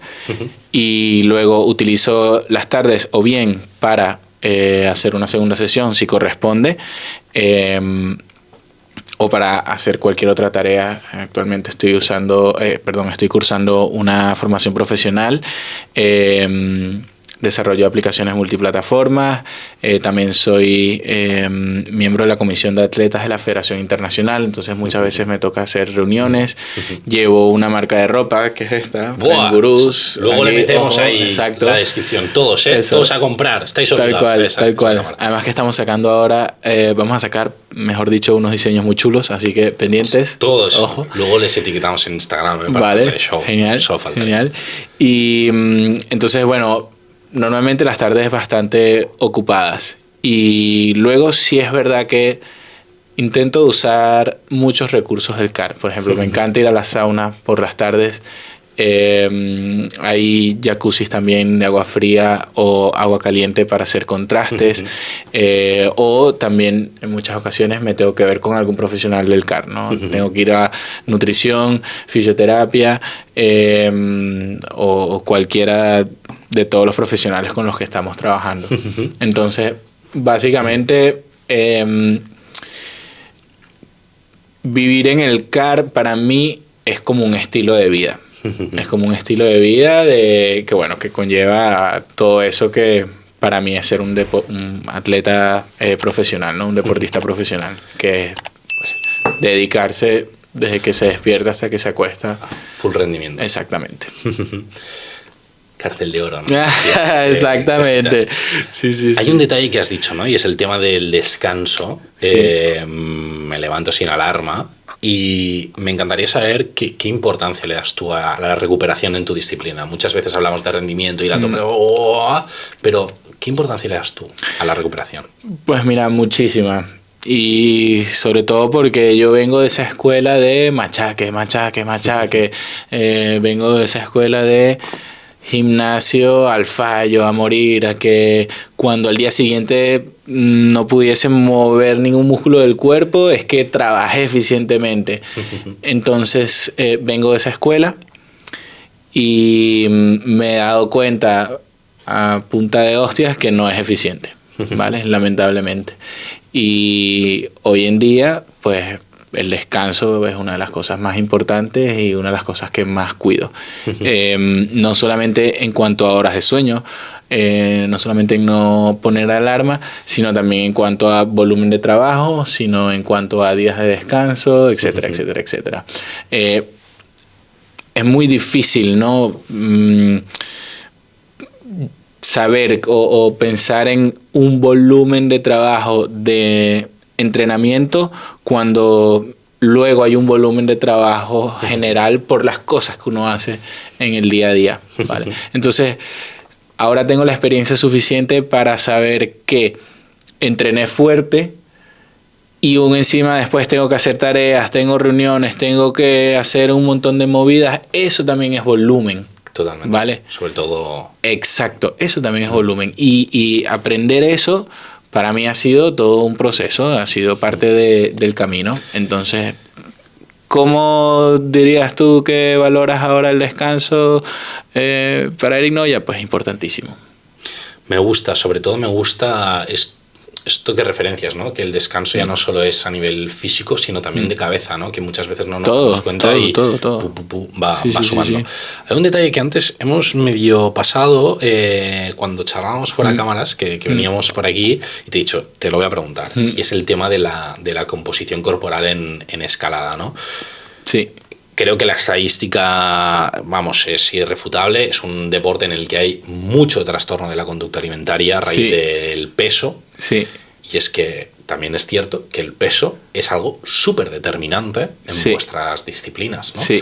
y luego utilizo las tardes o bien para hacer una segunda sesión si corresponde, o para hacer cualquier otra tarea. Actualmente estoy cursando una formación profesional, desarrollo de aplicaciones multiplataformas. También soy miembro de la Comisión de Atletas de la Federación Internacional, entonces muchas veces me toca hacer reuniones. Llevo una marca de ropa, que es esta, Gurús. Luego le metemos ahí la descripción. Todos, todos a comprar. Estáis obligados. Tal cual. Además que estamos sacando ahora, vamos a sacar, mejor dicho, unos diseños muy chulos, así que pendientes. Todos. Ojo. Luego les etiquetamos en Instagram. Vale, genial. Y entonces, bueno... Normalmente las tardes bastante ocupadas y luego sí es verdad que intento usar muchos recursos del CAR. Por ejemplo, me encanta ir a la sauna por las tardes. Hay jacuzzis también de agua fría o agua caliente para hacer contrastes. O también en muchas ocasiones me tengo que ver con algún profesional del CAR, ¿no? Tengo que ir a nutrición, fisioterapia, o cualquiera de todos los profesionales con los que estamos trabajando. Entonces, básicamente, vivir en el CAR para mí es como un estilo de vida. Es como un estilo de vida que conlleva todo eso que para mí es ser un atleta profesional, ¿no? Un deportista profesional, que es dedicarse desde que se despierta hasta que se acuesta. Full rendimiento. Exactamente. Cárcel de oro, ¿no? Exactamente. Sí. Hay un detalle que has dicho, ¿no? Y es el tema del descanso. Sí. Me levanto sin alarma y me encantaría saber qué importancia le das tú a la recuperación en tu disciplina. Muchas veces hablamos de rendimiento y la tope, pero ¿qué importancia le das tú a la recuperación? Pues mira, muchísima. Y sobre todo porque yo vengo de esa escuela de machaque. Vengo de esa escuela de gimnasio al fallo, a morir, a que cuando al día siguiente no pudiese mover ningún músculo del cuerpo, es que trabajé eficientemente. Entonces vengo de esa escuela y me he dado cuenta a punta de hostias que no es eficiente, ¿vale? Lamentablemente. Y hoy en día, pues el descanso es una de las cosas más importantes y una de las cosas que más cuido. No solamente en cuanto a horas de sueño, no solamente en no poner alarma, sino también en cuanto a volumen de trabajo, sino en cuanto a días de descanso, etcétera, etcétera, etcétera. Es muy difícil, ¿no? Saber o pensar en un volumen de trabajo de entrenamiento cuando luego hay un volumen de trabajo general por las cosas que uno hace en el día a día, ¿vale? Entonces, ahora tengo la experiencia suficiente para saber que entrené fuerte y aún encima después tengo que hacer tareas, tengo reuniones, tengo que hacer un montón de movidas. Eso también es volumen. Totalmente. ¿Vale? Sobre todo... Exacto, eso también es volumen. Y aprender eso para mí ha sido todo un proceso, ha sido parte del camino. Entonces, ¿cómo dirías tú que valoras ahora el descanso para Eric Noya? Pues importantísimo. Me gusta, sobre todo me gusta esto que referencias, ¿no? Que el descanso ya no solo es a nivel físico, sino también de cabeza, ¿no? Que muchas veces no nos damos cuenta y todo. Va sumando. Sí. Hay un detalle que antes hemos medio pasado cuando charlábamos fuera cámaras, que veníamos por aquí, y te he dicho, te lo voy a preguntar, y es el tema de la composición corporal en escalada, ¿no? Sí. Creo que la estadística, vamos, es irrefutable. Es un deporte en el que hay mucho trastorno de la conducta alimentaria a raíz del peso. Sí. Y es que también es cierto que el peso es algo súper determinante en vuestras disciplinas, ¿no? Sí.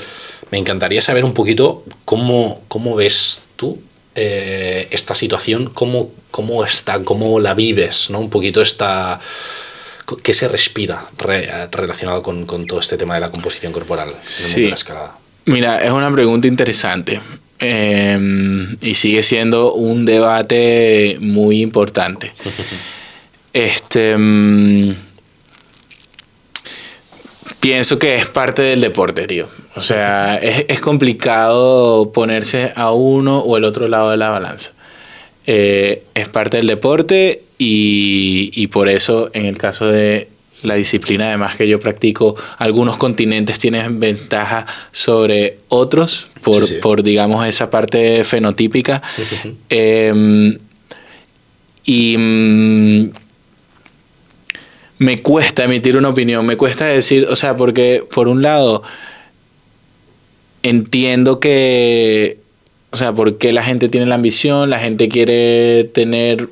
Me encantaría saber un poquito cómo ves tú esta situación, cómo la vives, ¿no? Un poquito ¿qué se respira relacionado con todo este tema de la composición corporal en el mundo de la escalada? Mira, es una pregunta interesante y sigue siendo un debate muy importante. Pienso que es parte del deporte, tío. O sea, es complicado ponerse a uno o el otro lado de la balanza. Es parte del deporte y por eso en el caso de la disciplina además que yo practico, algunos continentes tienen ventaja sobre otros por digamos esa parte fenotípica. Me cuesta emitir una opinión, me cuesta decir, o sea, porque por un lado entiendo que, o sea, porque la gente tiene la ambición, la gente quiere tener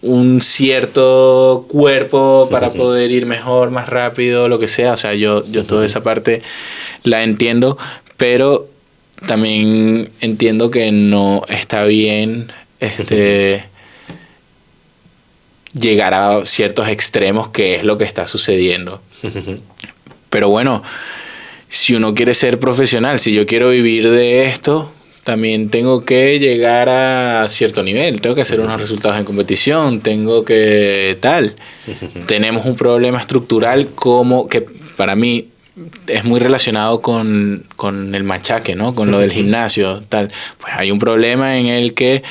un cierto cuerpo para poder ir mejor, más rápido, lo que sea. O sea, yo toda esa parte la entiendo, pero también entiendo que no está bien llegar a ciertos extremos, que es lo que está sucediendo. Pero bueno, si uno quiere ser profesional, si yo quiero vivir de esto, también tengo que llegar a cierto nivel, tengo que hacer unos resultados en competición, tengo que tal. Tenemos un problema estructural como que para mí es muy relacionado con el machaque, ¿no? Con lo del gimnasio, tal. Pues hay un problema en el que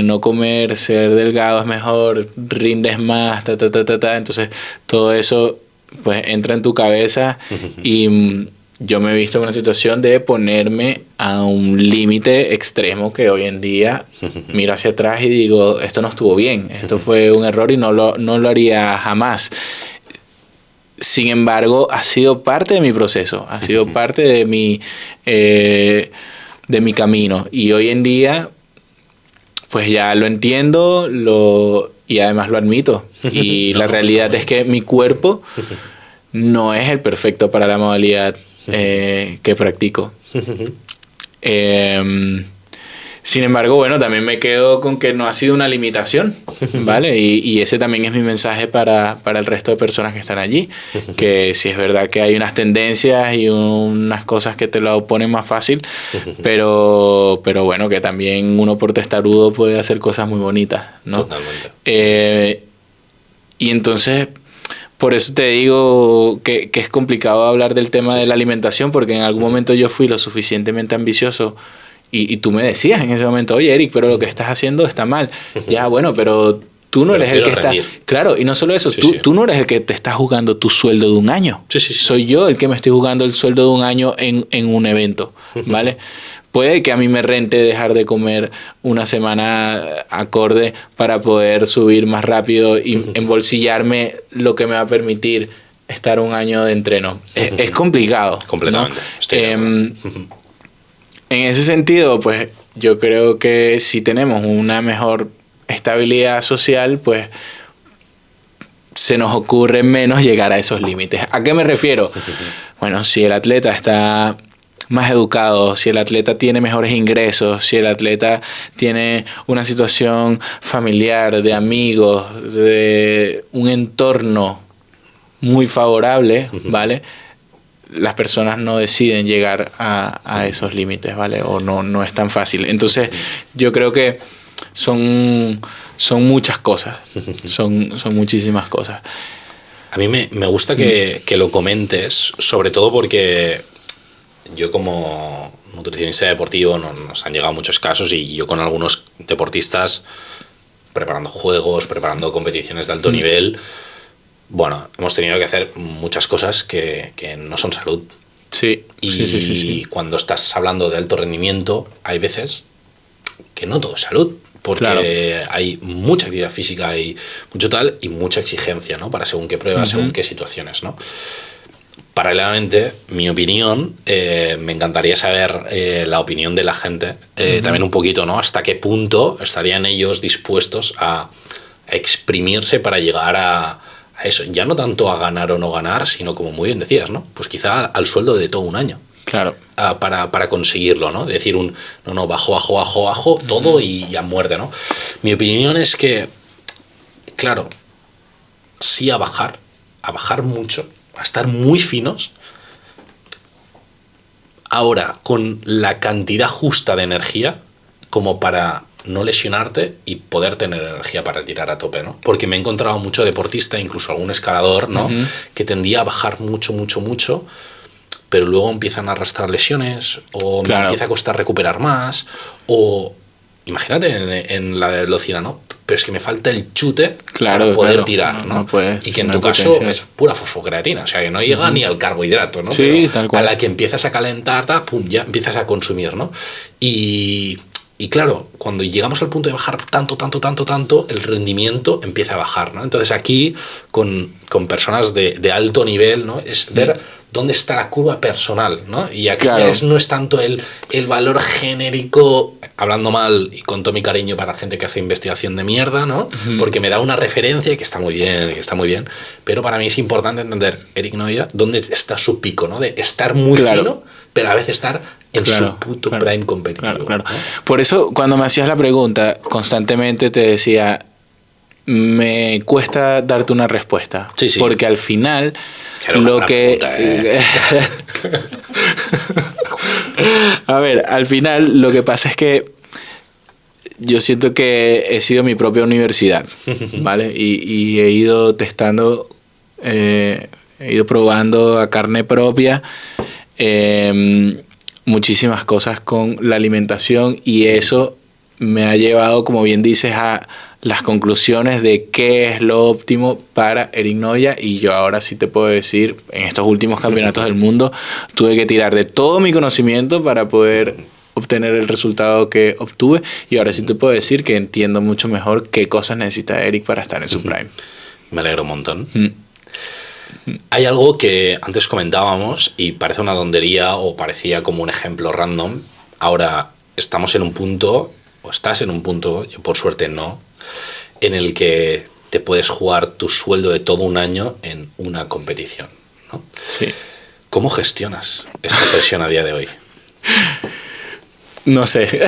no comer, ser delgado es mejor, rindes más, Entonces todo eso pues entra en tu cabeza y yo me he visto en una situación de ponerme a un límite extremo que hoy en día miro hacia atrás y digo, esto no estuvo bien, esto fue un error y no lo haría jamás. Sin embargo, ha sido parte de mi proceso, ha sido parte de mi camino. Y hoy en día, pues ya lo entiendo y además lo admito. Y la realidad es que mi cuerpo no es el perfecto para la modalidad que practico. Sin embargo, bueno, también me quedo con que no ha sido una limitación, ¿vale? Y ese también es mi mensaje para el resto de personas que están allí, que sí es verdad que hay unas tendencias y unas cosas que te lo ponen más fácil, pero bueno, que también uno por testarudo puede hacer cosas muy bonitas, ¿no? Totalmente. Y entonces, por eso te digo que es complicado hablar del tema de la alimentación, porque en algún momento yo fui lo suficientemente ambicioso. Y tú me decías en ese momento, oye, Eric, pero lo que estás haciendo está mal. Ya, bueno, pero tú no eres el que está... Claro, y no solo eso, tú no eres el que te está jugando tu sueldo de un año. Soy yo el que me estoy jugando el sueldo de un año en un evento, ¿vale? Puede que a mí me rente dejar de comer una semana acorde para poder subir más rápido y embolsillarme lo que me va a permitir estar un año de entreno. Es complicado. Completamente. ¿No? En ese sentido, pues yo creo que si tenemos una mejor estabilidad social, pues se nos ocurre menos llegar a esos límites. ¿A qué me refiero? Bueno, si el atleta está más educado, si el atleta tiene mejores ingresos, si el atleta tiene una situación familiar, de amigos, de un entorno muy favorable, ¿vale? Las personas no deciden llegar a esos límites, ¿vale? O no es tan fácil. Entonces, yo creo que son muchas cosas. Son muchísimas cosas. A mí me gusta que lo comentes, sobre todo porque yo como nutricionista deportivo nos han llegado muchos casos y yo con algunos deportistas preparando juegos, preparando competiciones de alto nivel... Bueno, hemos tenido que hacer muchas cosas que no son salud. Sí. Y cuando estás hablando de alto rendimiento, hay veces que no todo es salud. Porque hay mucha actividad física y mucho tal, y mucha exigencia, ¿no? Para según qué pruebas, según qué situaciones, ¿no? Paralelamente, mi opinión, me encantaría saber la opinión de la gente, también un poquito, ¿no? Hasta qué punto estarían ellos dispuestos a exprimirse para llegar a eso, ya no tanto a ganar o no ganar, sino como muy bien decías, ¿no? Pues quizá al sueldo de todo un año. Claro. Para conseguirlo, ¿no? Decir bajo, todo y a muerte, ¿no? Mi opinión es que, claro, sí a bajar mucho, a estar muy finos. Ahora, con la cantidad justa de energía, como para no lesionarte y poder tener energía para tirar a tope, ¿no? Porque me he encontrado mucho deportista, incluso algún escalador, ¿no? Que tendía a bajar mucho, pero luego empiezan a arrastrar lesiones o me empieza a costar recuperar más, o imagínate en la velocidad, ¿no? Pero es que me falta el chute para poder tirar, ¿no? Y que en tu caso es pura fosfocreatina, o sea, que no llega ni al carbohidrato, ¿no? Sí, pero tal cual. A la que empiezas a calentar, pum, ya empiezas a consumir, ¿no? Y claro, cuando llegamos al punto de bajar tanto, el rendimiento empieza a bajar, ¿no? Entonces aquí, con personas de alto nivel, ¿no? Es ver dónde está la curva personal, ¿no? Y aquí no es tanto el valor genérico, hablando mal y con todo mi cariño para gente que hace investigación de mierda, ¿no? Porque me da una referencia que está muy bien, pero para mí es importante entender, Eric Noya, dónde está su pico, ¿no? De estar muy fino, pero a veces estar en su puto prime competitivo. Claro. ¿No? Por eso, cuando me hacías la pregunta, constantemente te decía, me cuesta darte una respuesta. Sí. Porque al final, lo que... A ver, al final lo que pasa es que yo siento que he sido mi propia universidad, ¿vale? Y he ido testando, he ido probando a carne propia muchísimas cosas con la alimentación, y eso me ha llevado, como bien dices, a las conclusiones de qué es lo óptimo para Eric Noya. Y yo ahora sí te puedo decir, en estos últimos campeonatos del mundo tuve que tirar de todo mi conocimiento para poder obtener el resultado que obtuve, y ahora sí te puedo decir que entiendo mucho mejor qué cosas necesita Eric para estar en su prime. Me alegro un montón. Hay algo que antes comentábamos y parece una tontería o parecía como un ejemplo random. Ahora estamos en un punto, o estás en un punto, yo por suerte no, en el que te puedes jugar tu sueldo de todo un año en una competición, ¿no? Sí. ¿Cómo gestionas esta presión a día de hoy? No sé.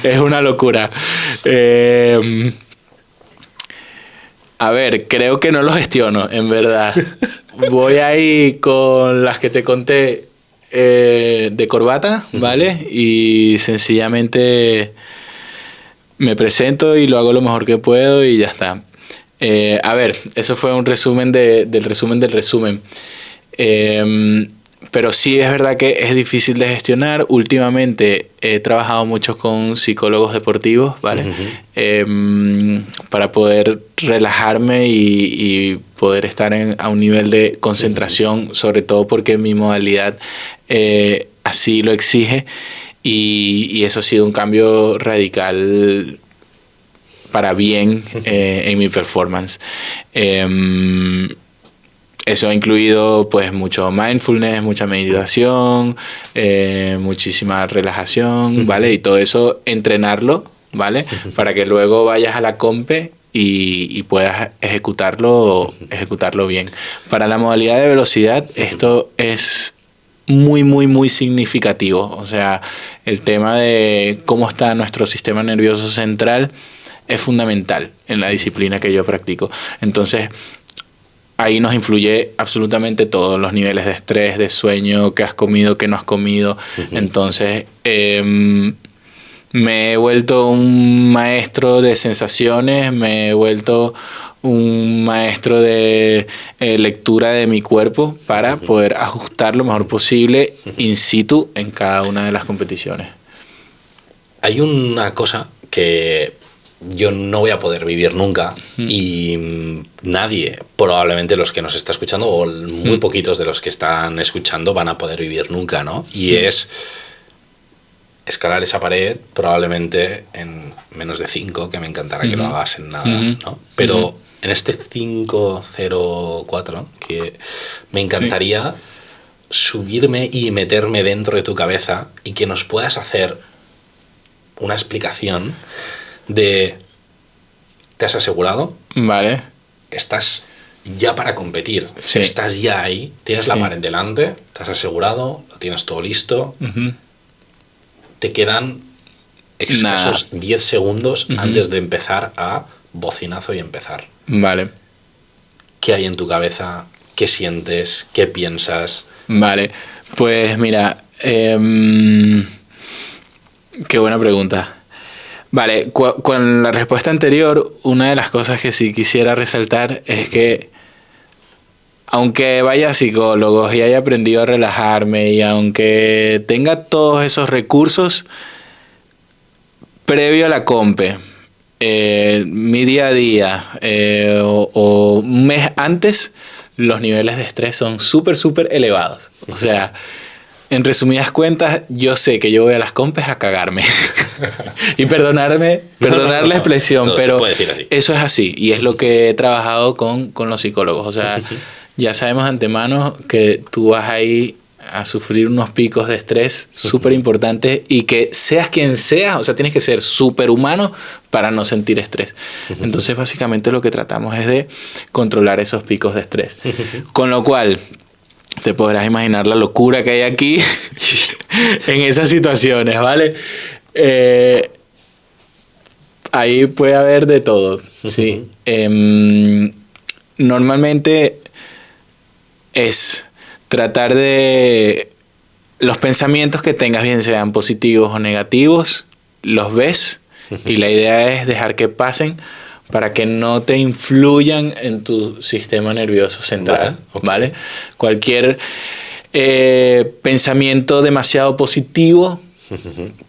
Es una locura. A ver, creo que no lo gestiono, en verdad. Voy ahí con las que te conté de corbata, ¿vale? Y sencillamente me presento y lo hago lo mejor que puedo y ya está. A ver, eso fue un resumen del resumen del resumen. Pero sí es verdad que es difícil de gestionar. Últimamente he trabajado mucho con psicólogos deportivos, ¿vale? Para poder relajarme y poder estar a un nivel de concentración, sobre todo porque mi modalidad así lo exige. Y eso ha sido un cambio radical para bien en mi performance. Eso ha incluido pues mucho mindfulness, mucha meditación, muchísima relajación, ¿vale? Y todo eso entrenarlo, ¿vale? Para que luego vayas a la compe y puedas ejecutarlo bien. Para la modalidad de velocidad esto es muy, muy, muy significativo. O sea, el tema de cómo está nuestro sistema nervioso central es fundamental en la disciplina que yo practico. Entonces, ahí nos influye absolutamente todo, los niveles de estrés, de sueño, qué has comido, qué no has comido. Entonces, me he vuelto un maestro de sensaciones, me he vuelto un maestro de lectura de mi cuerpo para poder ajustar lo mejor posible in situ en cada una de las competiciones. Hay una cosa que yo no voy a poder vivir nunca y nadie, probablemente los que nos está escuchando o muy poquitos de los que están escuchando van a poder vivir nunca, ¿no? Y es escalar esa pared probablemente en menos de 5, que me encantará que lo hagas en nada, ¿no? Pero en este 504 que me encantaría subirme y meterme dentro de tu cabeza y que nos puedas hacer una explicación de ¿te has asegurado? Vale. Estás ya para competir. Sí. Estás ya ahí, tienes la pared delante, te has asegurado, lo tienes todo listo. Te quedan escasos 10 segundos antes de empezar a bocinazo y empezar. Vale. ¿Qué hay en tu cabeza? ¿Qué sientes? ¿Qué piensas? Vale, pues mira, qué buena pregunta. Vale, con la respuesta anterior, una de las cosas que sí quisiera resaltar es que aunque vaya a psicólogos y haya aprendido a relajarme y aunque tenga todos esos recursos, previo a la compe, mi día a día o un mes antes, los niveles de estrés son súper, súper elevados. O sea, en resumidas cuentas, yo sé que yo voy a las compes a cagarme. Y perdonar la expresión, pero eso es así. Y es lo que he trabajado con los psicólogos. O sea, ya sabemos de antemano que tú vas ahí a sufrir unos picos de estrés súper importantes y que seas quien seas, o sea, tienes que ser súper humano para no sentir estrés. Entonces, básicamente lo que tratamos es de controlar esos picos de estrés. Con lo cual, te podrás imaginar la locura que hay aquí en esas situaciones, ¿vale? Ahí puede haber de todo, ¿sí? Normalmente es tratar de los pensamientos que tengas, bien sean positivos o negativos, los ves y la idea es dejar que pasen para que no te influyan en tu sistema nervioso central, ¿vale? Cualquier pensamiento demasiado positivo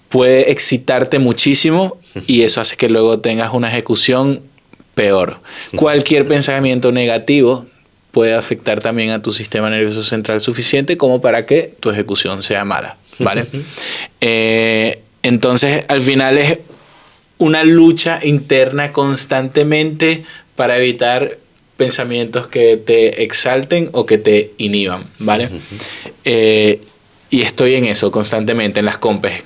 puede excitarte muchísimo y eso hace que luego tengas una ejecución peor. Cualquier pensamiento negativo puede afectar también a tu sistema nervioso central suficiente como para que tu ejecución sea mala, ¿vale? Entonces, al final es una lucha interna constantemente para evitar pensamientos que te exalten o que te inhiban, ¿vale? Y estoy en eso constantemente, en las compes,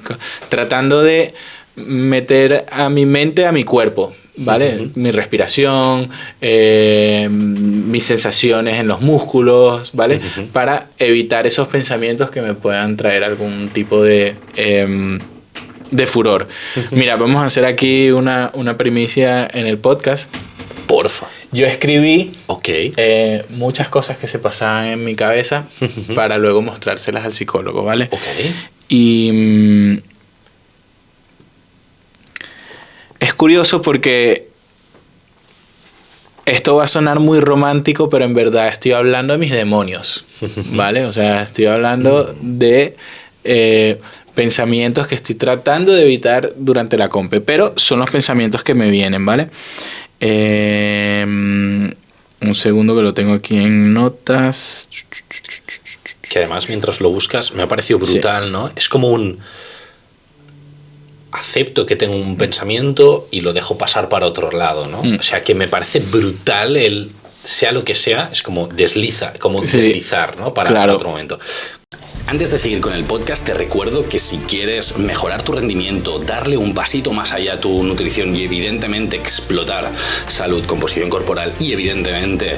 tratando de meter a mi mente a mi cuerpo. ¿vale? Mi respiración, mis sensaciones en los músculos, ¿vale? Para evitar esos pensamientos que me puedan traer algún tipo de furor. Mira, vamos a hacer aquí una primicia en el podcast. Porfa. Yo escribí Ok. muchas cosas que se pasaban en mi cabeza para luego mostrárselas al psicólogo, ¿vale? Ok. Y es curioso porque esto va a sonar muy romántico, pero en verdad estoy hablando de mis demonios, ¿vale? O sea, estoy hablando de pensamientos que estoy tratando de evitar durante la compe, pero son los pensamientos que me vienen, ¿vale? Un segundo que lo tengo aquí en notas. Que además, mientras lo buscas, me ha parecido brutal, sí. ¿No? Es como un... acepto que tengo un pensamiento y lo dejo pasar para otro lado, ¿no? O sea, que me parece brutal el... sea lo que sea, es como deslizar, ¿no? Para otro momento. Antes de seguir con el podcast, te recuerdo que si quieres mejorar tu rendimiento, darle un pasito más allá a tu nutrición y evidentemente explotar salud, composición corporal y evidentemente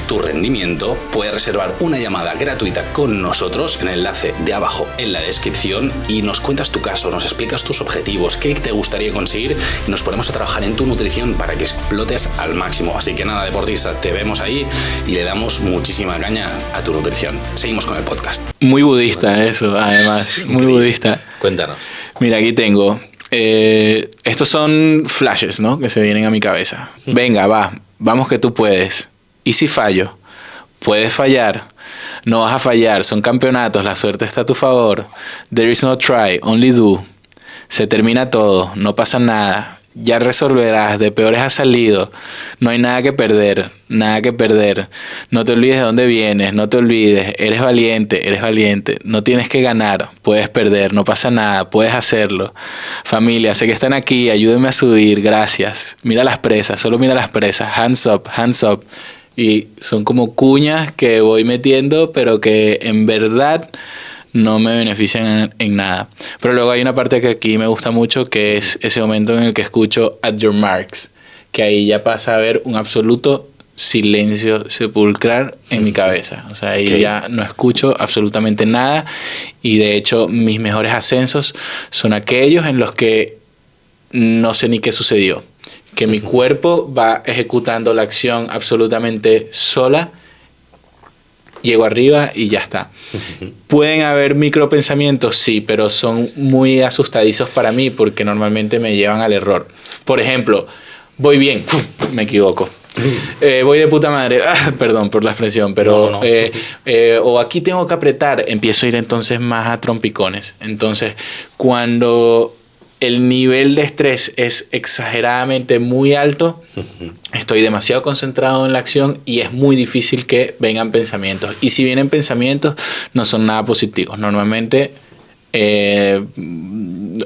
tu rendimiento, puedes reservar una llamada gratuita con nosotros en el enlace de abajo en la descripción y nos cuentas tu caso, nos explicas tus objetivos, qué te gustaría conseguir y nos ponemos a trabajar en tu nutrición para que explotes al máximo. Así que nada, deportista, te vemos ahí y le damos muchísima caña a tu nutrición. Seguimos con el podcast. Muy budista eso, además, muy budista. Cuéntanos. Mira, aquí tengo... estos son flashes, ¿no? Que se vienen a mi cabeza. Venga, vamos que tú puedes. ¿Y si fallo? Puedes fallar. No vas a fallar. Son campeonatos. La suerte está a tu favor. There is no try, only do. Se termina todo. No pasa nada. Ya resolverás. De peores has salido. No hay nada que perder. Nada que perder. No te olvides de dónde vienes. No te olvides. Eres valiente. Eres valiente. No tienes que ganar. Puedes perder. No pasa nada. Puedes hacerlo. Familia, sé que están aquí. Ayúdenme a subir. Gracias. Mira las presas. Solo mira las presas. Hands up. Hands up. Y son como cuñas que voy metiendo, pero que en verdad no me benefician en nada. Pero luego hay una parte que aquí me gusta mucho, que es ese momento en el que escucho At Your Marks, que ahí ya pasa a haber un absoluto silencio sepulcral en mi cabeza. O sea, ahí ya no escucho absolutamente nada y de hecho mis mejores ascensos son aquellos en los que no sé ni qué sucedió. Que mi cuerpo va ejecutando la acción absolutamente sola, llego arriba y ya está. ¿Pueden haber micropensamientos? Sí, pero son muy asustadizos para mí porque normalmente me llevan al error. Por ejemplo, voy bien, me equivoco. Voy de puta madre, perdón por la expresión, pero no. O aquí tengo que apretar, empiezo a ir entonces más a trompicones. Entonces, cuando el nivel de estrés es exageradamente muy alto, estoy demasiado concentrado en la acción y es muy difícil que vengan pensamientos. Y si vienen pensamientos, no son nada positivos. Normalmente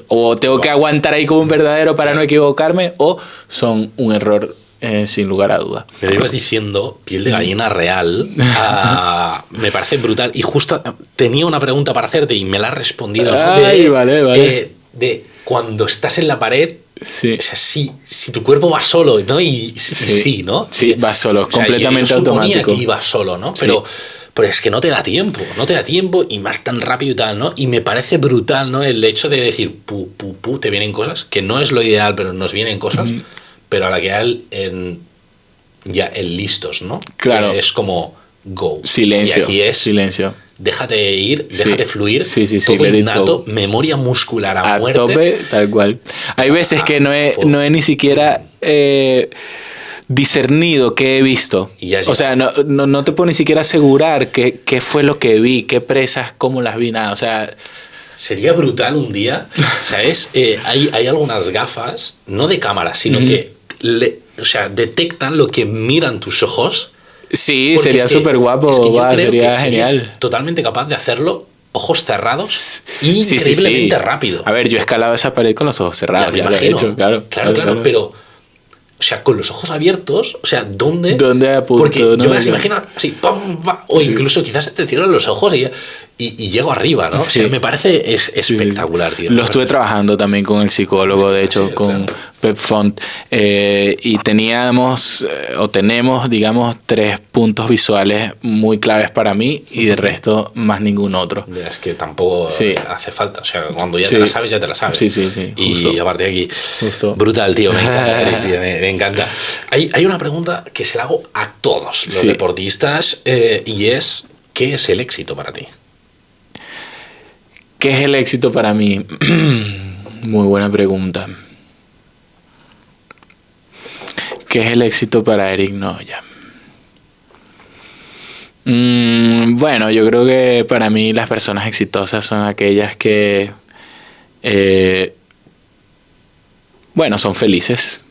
o tengo que aguantar ahí como un verdadero para no equivocarme, o son un error sin lugar a duda. Me lo ibas diciendo, piel de gallina real, me parece brutal. Y justo tenía una pregunta para hacerte y me la has respondido. Vale. De cuando estás en la pared, sí. O sea, si tu cuerpo va solo, ¿no? Y sí, ¿no? Sí, va solo, o sea, completamente yo automático. Que iba solo, ¿no? Sí. Pero es que no te da tiempo y más tan rápido y tal, ¿no? Y me parece brutal, ¿no? El hecho de decir, te vienen cosas, que no es lo ideal, pero nos vienen cosas, pero a la que hay en listos, ¿no? Claro. Es como go. Silencio. Y aquí es silencio. Déjate ir, déjate fluir, sí, todo innato, memoria muscular a muerte. Tope, tal cual. Hay veces que no he ni siquiera discernido qué he visto. O sea, no te puedo ni siquiera asegurar qué fue lo que vi, qué presas, cómo las vi, nada. O sea, sería brutal un día, ¿sabes? Hay algunas gafas, no de cámara, sino que detectan lo que miran tus ojos. Sí, sería súper guapo, sería genial. Totalmente capaz de hacerlo, ojos cerrados, increíblemente rápido. A ver, yo he escalado esa pared con los ojos cerrados, ya lo he hecho, claro, pero, o sea, con los ojos abiertos, o sea, ¿dónde apunto? Porque yo me las imagino así, o incluso quizás te cierran los ojos y llego arriba, ¿no? O sea, me parece espectacular, tío. Lo estuve trabajando también con el psicólogo, de hecho, con Pep Font, y teníamos, o tenemos, digamos, 3 puntos visuales muy claves para mí y de resto más ningún otro. Es que tampoco hace falta, o sea, cuando ya te la sabes, ya te la sabes. Sí. Y aparte de aquí, justo. Brutal, tío, me encanta, tío, me encanta. Hay una pregunta que se la hago a todos los deportistas y es, ¿qué es el éxito para ti? ¿Qué es el éxito para mí? Muy buena pregunta. ¿Qué es el éxito para Eric Noya? Bueno, yo creo que para mí las personas exitosas son aquellas que, son felices.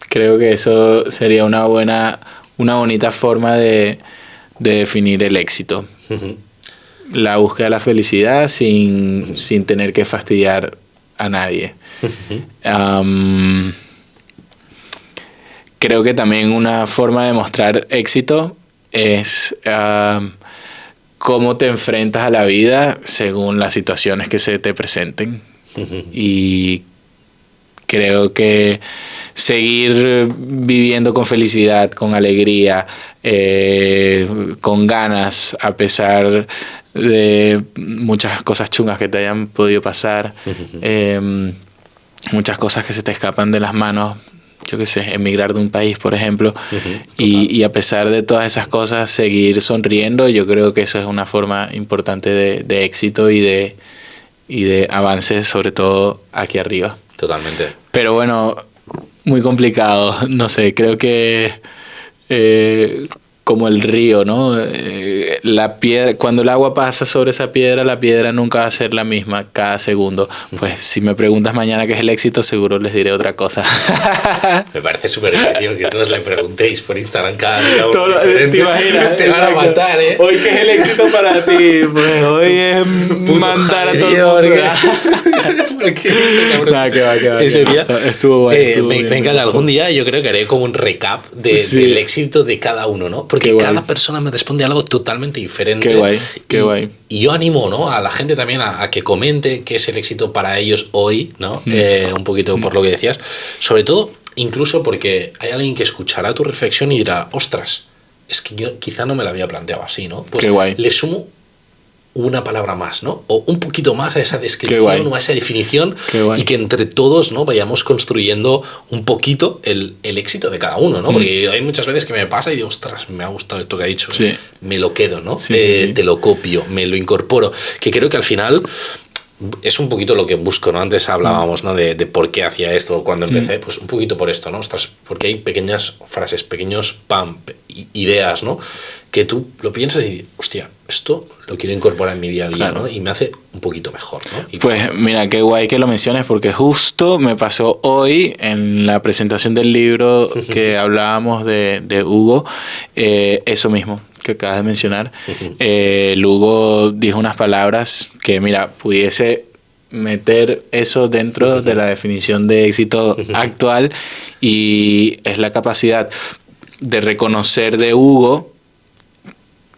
Creo que eso sería una bonita forma de definir el éxito. La búsqueda de la felicidad sin tener que fastidiar a nadie. Creo que también una forma de mostrar éxito es cómo te enfrentas a la vida según las situaciones que se te presenten. Y creo que seguir viviendo con felicidad, con alegría, con ganas, a pesar de muchas cosas chungas que te hayan podido pasar, muchas cosas que se te escapan de las manos, yo qué sé, emigrar de un país, por ejemplo, y a pesar de todas esas cosas, seguir sonriendo. Yo creo que eso es una forma importante de éxito y de avance, sobre todo aquí arriba. Totalmente. Pero bueno, muy complicado, no sé, creo que como el río, ¿no? La piedra, cuando el agua pasa sobre esa piedra, la piedra nunca va a ser la misma cada segundo. Pues si me preguntas mañana qué es el éxito, seguro les diré otra cosa. Me parece súper divertido que todos le preguntéis por Instagram cada día. ¿Te imaginas? Te van a matar, ¿eh? Hoy, ¿qué es el éxito para ti? Pues hoy es mandar a todo el mundo. ¿Por qué? Nada, que va. Ese día estuvo bueno. Me encanta. Algún día yo creo que haré como un recap del éxito de cada uno, ¿no? Porque cada persona me responde algo totalmente diferente. Qué guay. Y yo animo, ¿no?, a la gente también a que comente qué es el éxito para ellos hoy, ¿no? Un poquito por lo que decías. Sobre todo, incluso porque hay alguien que escuchará tu reflexión y dirá, ostras, es que yo quizá no me la había planteado así, ¿no? Pues le sumo una palabra más, ¿no? O un poquito más a esa descripción o a esa definición y que entre todos, ¿no?, vayamos construyendo un poquito el éxito de cada uno, ¿no? Porque hay muchas veces que me pasa y digo, ostras, me ha gustado esto que ha dicho, me lo quedo, ¿no? Te lo copio, me lo incorporo, que creo que al final es un poquito lo que busco, ¿no? Antes hablábamos, ¿no?, de por qué hacía esto cuando empecé, pues un poquito por esto, ¿no? Ostras, porque hay pequeñas frases, pequeños ideas, ¿no?, que tú lo piensas y dices, hostia, esto lo quiero incorporar en mi día a día, ¿no? Y me hace un poquito mejor, ¿no? Y pues mira, qué guay que lo menciones, porque justo me pasó hoy en la presentación del libro que hablábamos de Hugo, eso mismo que acabas de mencionar. Hugo dijo unas palabras que, mira, pudiese meter eso dentro de la definición de éxito actual, y es la capacidad de reconocer de Hugo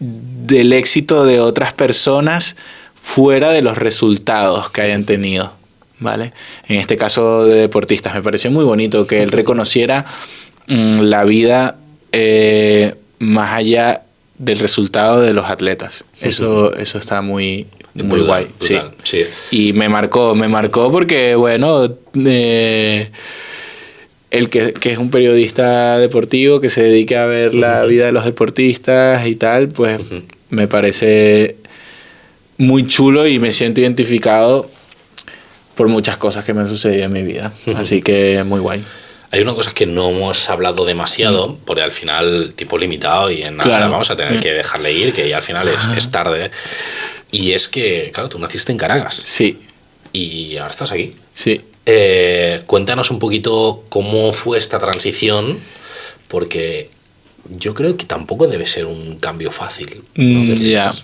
del éxito de otras personas fuera de los resultados que hayan tenido, ¿vale? En este caso de deportistas, me pareció muy bonito que él reconociera la vida más allá del resultado de los atletas. Eso está muy guay. Brutal, sí. Y me marcó porque, bueno, el que es un periodista deportivo que se dedica a ver la vida de los deportistas y tal, pues me parece muy chulo y me siento identificado por muchas cosas que me han sucedido en mi vida. Así que muy guay. Hay una cosa que no hemos hablado demasiado, porque al final tiempo limitado y en nada vamos a tener que dejarle ir, que ya al final es tarde. Y es que, claro, tú naciste en Caracas. Sí. Y ahora estás aquí. Sí. Cuéntanos un poquito cómo fue esta transición, porque yo creo que tampoco debe ser un cambio fácil, ¿no? Ya,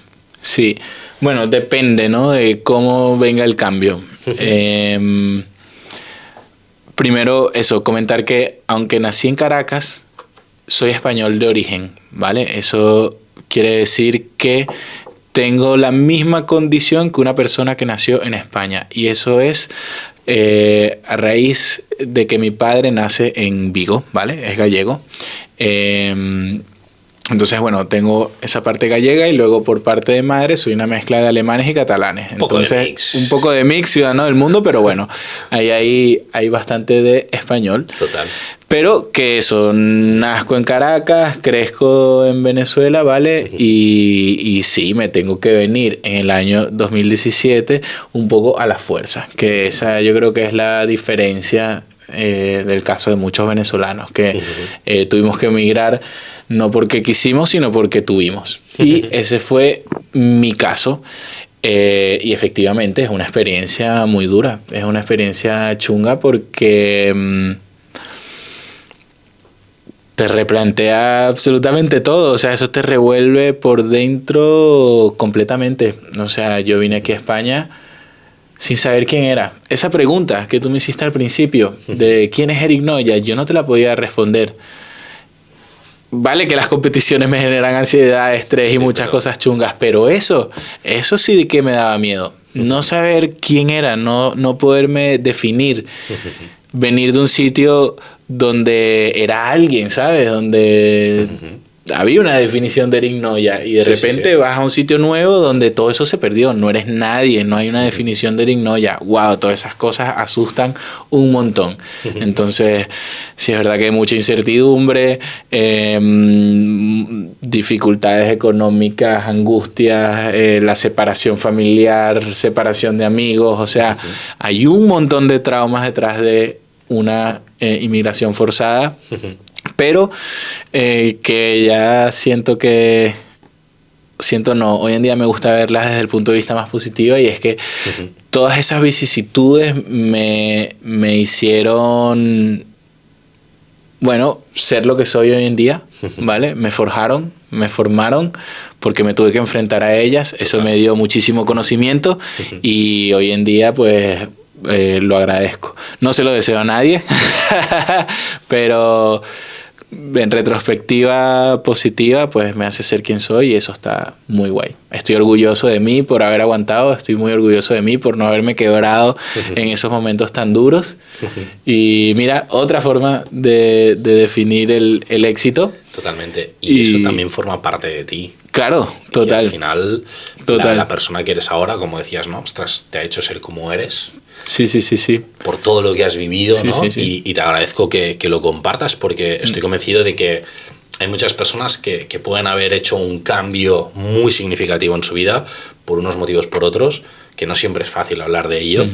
sí. Bueno, depende, ¿no?, de cómo venga el cambio. Primero, eso, comentar que aunque nací en Caracas, soy español de origen, ¿vale? Eso quiere decir que tengo la misma condición que una persona que nació en España. Y eso es a raíz de que mi padre nace en Vigo, ¿vale? Es gallego. Entonces, bueno, tengo esa parte gallega y luego por parte de madre soy una mezcla de alemanes y catalanes. Entonces, un poco de mix, ciudadano del mundo, pero bueno, ahí hay bastante de español. Total. Pero que eso, nazco en Caracas, crezco en Venezuela, ¿vale? Y sí, me tengo que venir en el año 2017 un poco a la fuerza, que esa yo creo que es la diferencia del caso de muchos venezolanos, que tuvimos que emigrar no porque quisimos, sino porque tuvimos. Y ese fue mi caso. Y efectivamente es una experiencia muy dura, es una experiencia chunga porque te replantea absolutamente todo, o sea, eso te revuelve por dentro completamente. O sea, yo vine aquí a España sin saber quién era. Esa pregunta que tú me hiciste al principio de quién es Eric Noya, yo no te la podía responder. Vale que las competiciones me generan ansiedad, estrés y muchas cosas chungas, pero eso sí que me daba miedo. No saber quién era, no poderme definir. Venir de un sitio donde era alguien, ¿sabes? Donde había una definición de Eric Noya y de repente vas a un sitio nuevo donde todo eso se perdió. No eres nadie, no hay una definición de Eric Noya. Wow, todas esas cosas asustan un montón. Entonces, sí es verdad que hay mucha incertidumbre, dificultades económicas, angustias, la separación familiar, separación de amigos. O sea, hay un montón de traumas detrás de una inmigración forzada. Pero que ya hoy en día me gusta verlas desde el punto de vista más positivo, y es que todas esas vicisitudes me hicieron, bueno, ser lo que soy hoy en día, ¿vale? Me forjaron, me formaron, porque me tuve que enfrentar a ellas. Eso me dio muchísimo conocimiento y hoy en día, pues, lo agradezco. No se lo deseo a nadie, pero en retrospectiva positiva, pues me hace ser quien soy y eso está muy guay. Estoy orgulloso de mí por haber aguantado, estoy muy orgulloso de mí por no haberme quebrado en esos momentos tan duros. Y mira, otra forma de definir el éxito. Totalmente. Y eso también forma parte de ti. Claro, total. Y al final, la persona que eres ahora, como decías, ¿no? Ostras, te ha hecho ser como eres. Sí. Por todo lo que has vivido, sí, ¿no? Sí. Y te agradezco que lo compartas, porque estoy convencido de que hay muchas personas que pueden haber hecho un cambio muy significativo en su vida por unos motivos, por otros, que no siempre es fácil hablar de ello.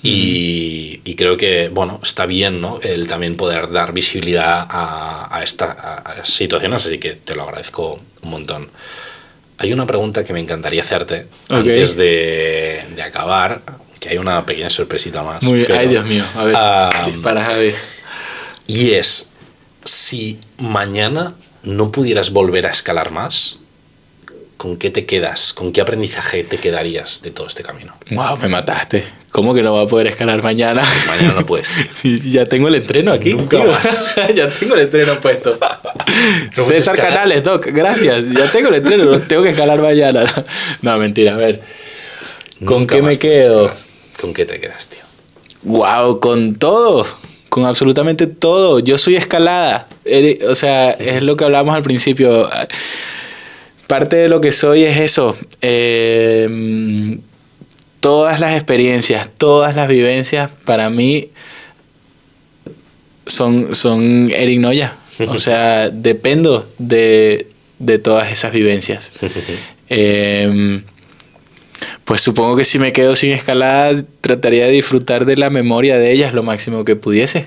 Y creo que, bueno, está bien, ¿no? El también poder dar visibilidad a estas situaciones, así que te lo agradezco un montón. Hay una pregunta que me encantaría hacerte antes de acabar, que hay una pequeña sorpresita más. Muy bien. Ay, Dios mío. A ver, dispara, Javi. Y es, si mañana no pudieras volver a escalar más, ¿con qué te quedas? ¿Con qué aprendizaje te quedarías de todo este camino? Wow, me mataste. ¿Cómo que no va a poder escalar mañana? Mañana no puedes. Ya tengo el entreno aquí. Nunca más. Ya tengo el entreno puesto. No César Canales, Doc, gracias. Ya tengo el entreno, tengo que escalar mañana. No, mentira, a ver. ¿Con qué me quedo? ¿Con qué te quedas, tío? Wow, con todo. Con absolutamente todo. Yo soy escalada. O sea, es lo que hablábamos al principio. Parte de lo que soy es eso. Todas las experiencias, todas las vivencias, para mí son Eric Noya. O sea, dependo de todas esas vivencias. Pues supongo que si me quedo sin escalada, trataría de disfrutar de la memoria de ellas lo máximo que pudiese.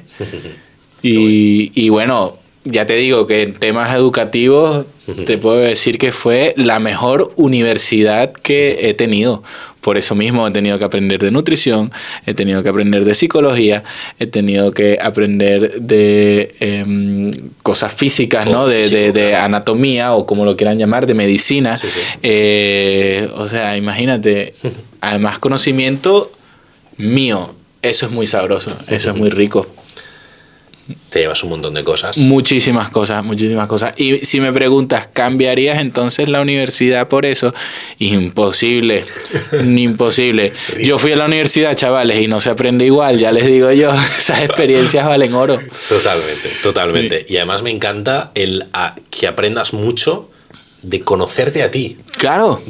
Y bueno, ya te digo que en temas educativos te puedo decir que fue la mejor universidad que he tenido. Por eso mismo he tenido que aprender de nutrición, he tenido que aprender de psicología, he tenido que aprender de cosas físicas, ¿no? De anatomía, o como lo quieran llamar, de medicina. O sea, imagínate, además conocimiento mío, eso es muy sabroso, eso es muy rico. te llevas un montón de cosas. Muchísimas cosas, muchísimas cosas. Y si me preguntas, ¿cambiarías entonces la universidad por eso? Imposible, imposible. Yo fui a la universidad, chavales, y no se aprende igual, ya les digo yo. Esas experiencias valen oro. Totalmente, totalmente. Sí. Y además me encanta que aprendas mucho de conocerte a ti. Claro.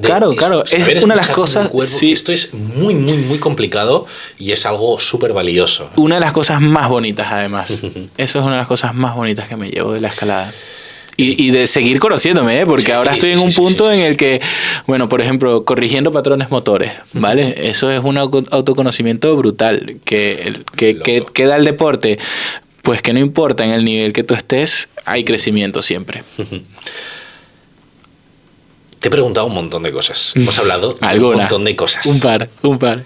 Es una de las cosas... Sí. Esto es muy, muy, muy complicado y es algo súper valioso. Una de las cosas más bonitas, además. Eso es una de las cosas más bonitas que me llevo de la escalada. Y de seguir conociéndome, ¿eh? Porque ahora estoy en un punto en el que, bueno, por ejemplo, corrigiendo patrones motores, ¿vale? Eso es un autoconocimiento brutal que da el deporte. Pues que no importa en el nivel que tú estés, hay crecimiento siempre. Te he preguntado un montón de cosas. Hemos hablado de un montón de cosas. Un par.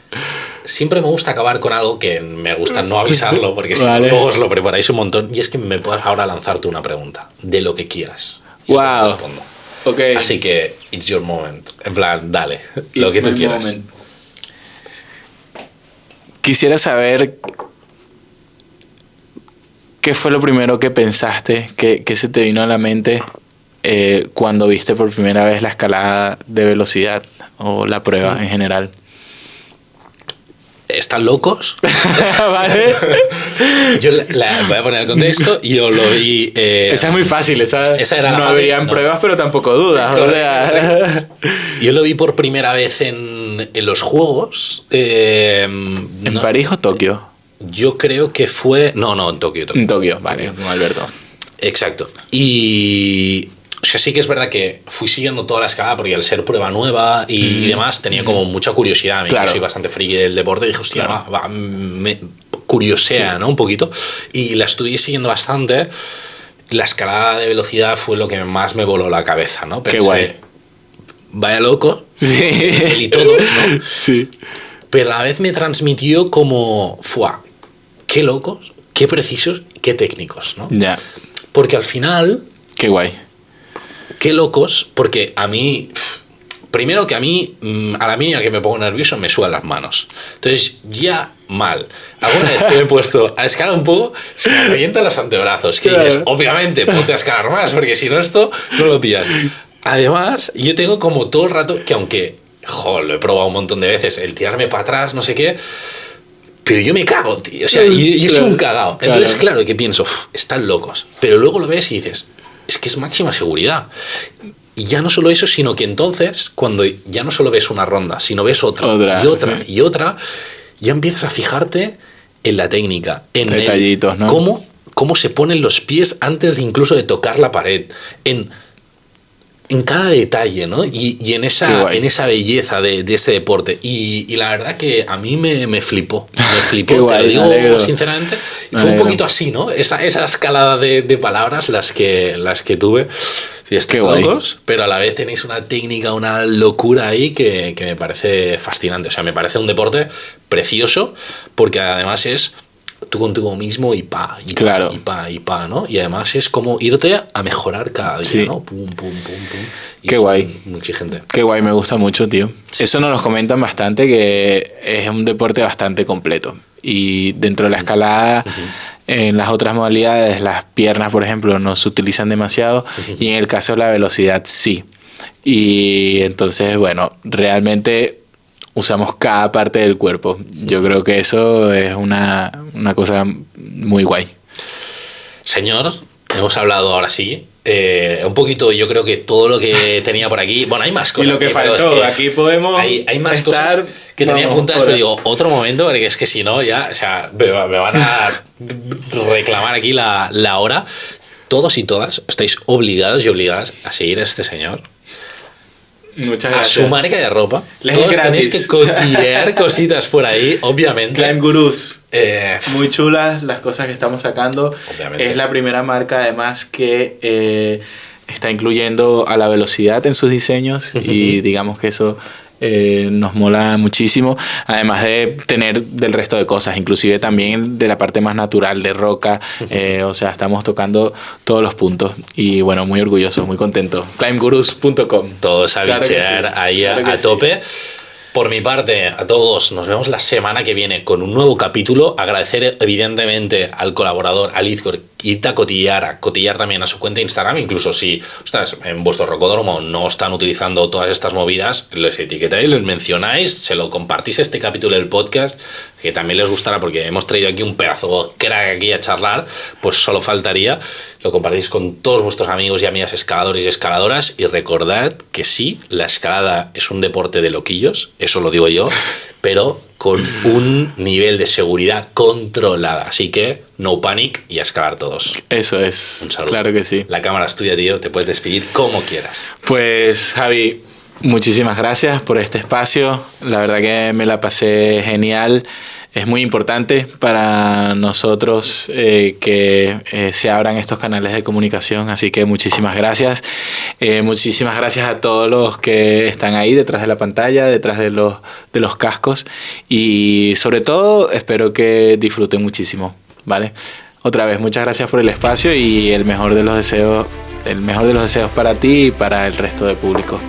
Siempre me gusta acabar con algo que me gusta no avisarlo, porque si no, luego os lo preparáis un montón. Y es que me puedas ahora lanzarte una pregunta, de lo que quieras. Yo te respondo. Okay. Así que, it's your moment. En plan, dale, lo que tú quieras. Moment. Quisiera saber qué fue lo primero que pensaste, que se te vino a la mente cuando viste por primera vez la escalada de velocidad o la prueba en general. ¿Están locos? Vale. Yo voy a poner el contexto. Yo lo vi... esa es muy fácil. Esa era la no habrían pruebas, pero tampoco dudas. Yo lo vi por primera vez en los Juegos. ¿En París o Tokio? Yo creo que fue... No, en Tokio. En Tokio, vale, no, Alberto. Exacto. Y... O sea, sí que es verdad que fui siguiendo toda la escalada porque al ser prueba nueva y demás tenía como mucha curiosidad. Claro. Yo soy bastante friki del deporte y dije, hostia, claro. Me curiosea, ¿no? Un poquito. Y la estuve siguiendo bastante. La escalada de velocidad fue lo que más me voló la cabeza, ¿no? Pensé, qué guay. Vaya loco. Sí. Él y todo, ¿no? Sí. Pero a la vez me transmitió como, ¡fua! Qué locos, qué precisos, qué técnicos, ¿no? Ya. Porque al final... Qué guay. Qué locos, porque a mí... Primero que a mí, a la mínima que me pongo nervioso, me sudan las manos. Entonces, ya mal. Alguna vez que me he puesto a escalar un poco, se me revientan los antebrazos. Que dices, obviamente, ponte a escalar más, porque si no esto, no lo pillas. Además, yo tengo como todo el rato, que aunque, lo he probado un montón de veces, el tirarme para atrás, no sé qué... Pero yo me cago, tío. O sea, yo soy un cagao. Entonces, claro, que pienso, están locos. Pero luego lo ves y dices... Es que es máxima seguridad. Y ya no solo eso, sino que entonces, cuando ya no solo ves una ronda, sino ves otra y otra, ya empiezas a fijarte en la técnica, en detallitos, ¿no? Cómo se ponen los pies antes de incluso de tocar la pared, en cada detalle, ¿no? Y en esa belleza de ese deporte. Y la verdad que a mí me flipó. Me flipó, guay, te lo digo sinceramente. Fue un poquito así, ¿no? Esa escalada de palabras las que tuve. Sí, están locos, pero a la vez tenéis una técnica, una locura ahí que me parece fascinante. O sea, me parece un deporte precioso porque además es... tú contigo mismo y claro. ¿no? Y además es como irte a mejorar cada día, ¿no? Pum. Y qué guay. Muy exigente. Qué guay, me gusta mucho, tío. Sí. Eso nos lo comentan bastante, que es un deporte bastante completo. Y dentro de la escalada, en las otras modalidades, las piernas, por ejemplo, no se utilizan demasiado. Y en el caso de la velocidad, sí. Y entonces, bueno, realmente... usamos cada parte del cuerpo. Yo creo que eso es una cosa muy guay. Señor, hemos hablado ahora sí. Un poquito, yo creo que todo lo que tenía por aquí... Bueno, hay más cosas. Y lo que faltó, es que aquí podemos... Hay más cosas que tenía apuntadas, pero digo, otro momento, porque es que si no, ya... O sea, me van a reclamar aquí la hora. Todos y todas estáis obligados y obligadas a seguir a este señor. Muchas gracias. A su marca de ropa. Todos tenéis que cotillear cositas por ahí, obviamente. Climb Gurus. Muy chulas las cosas que estamos sacando. Obviamente. Es la primera marca, además, que está incluyendo a la velocidad en sus diseños. Y digamos que eso nos mola muchísimo. Además de tener del resto de cosas, inclusive también de la parte más natural, de roca. O sea, estamos tocando todos los puntos. Y bueno, muy orgulloso, muy contento. climbgurus.com. Todos a bichear ahí a tope. Por mi parte, a todos, nos vemos la semana que viene con un nuevo capítulo. Agradecer evidentemente al colaborador, al Izcor, y a cotillar también a su cuenta de Instagram. Incluso si, ostras, en vuestro rocódromo no están utilizando todas estas movidas, les etiquetáis, les mencionáis, se lo compartís este capítulo del podcast, que también les gustará porque hemos traído aquí un pedazo crack aquí a charlar, pues solo faltaría. Lo compartís con todos vuestros amigos y amigas escaladores y escaladoras, y recordad que sí, la escalada es un deporte de loquillos, eso lo digo yo, pero con un nivel de seguridad controlada. Así que no panic y a escalar todos. Eso es. Un saludo. Claro que sí. La cámara es tuya, tío. Te puedes despedir como quieras. Pues, Javi, muchísimas gracias por este espacio. La verdad que me la pasé genial. Es muy importante para nosotros que se abran estos canales de comunicación, así que muchísimas gracias. Muchísimas gracias a todos los que están ahí detrás de la pantalla, detrás de los cascos, y sobre todo espero que disfruten muchísimo, ¿vale? Otra vez, muchas gracias por el espacio y el mejor de los deseos para ti y para el resto del público.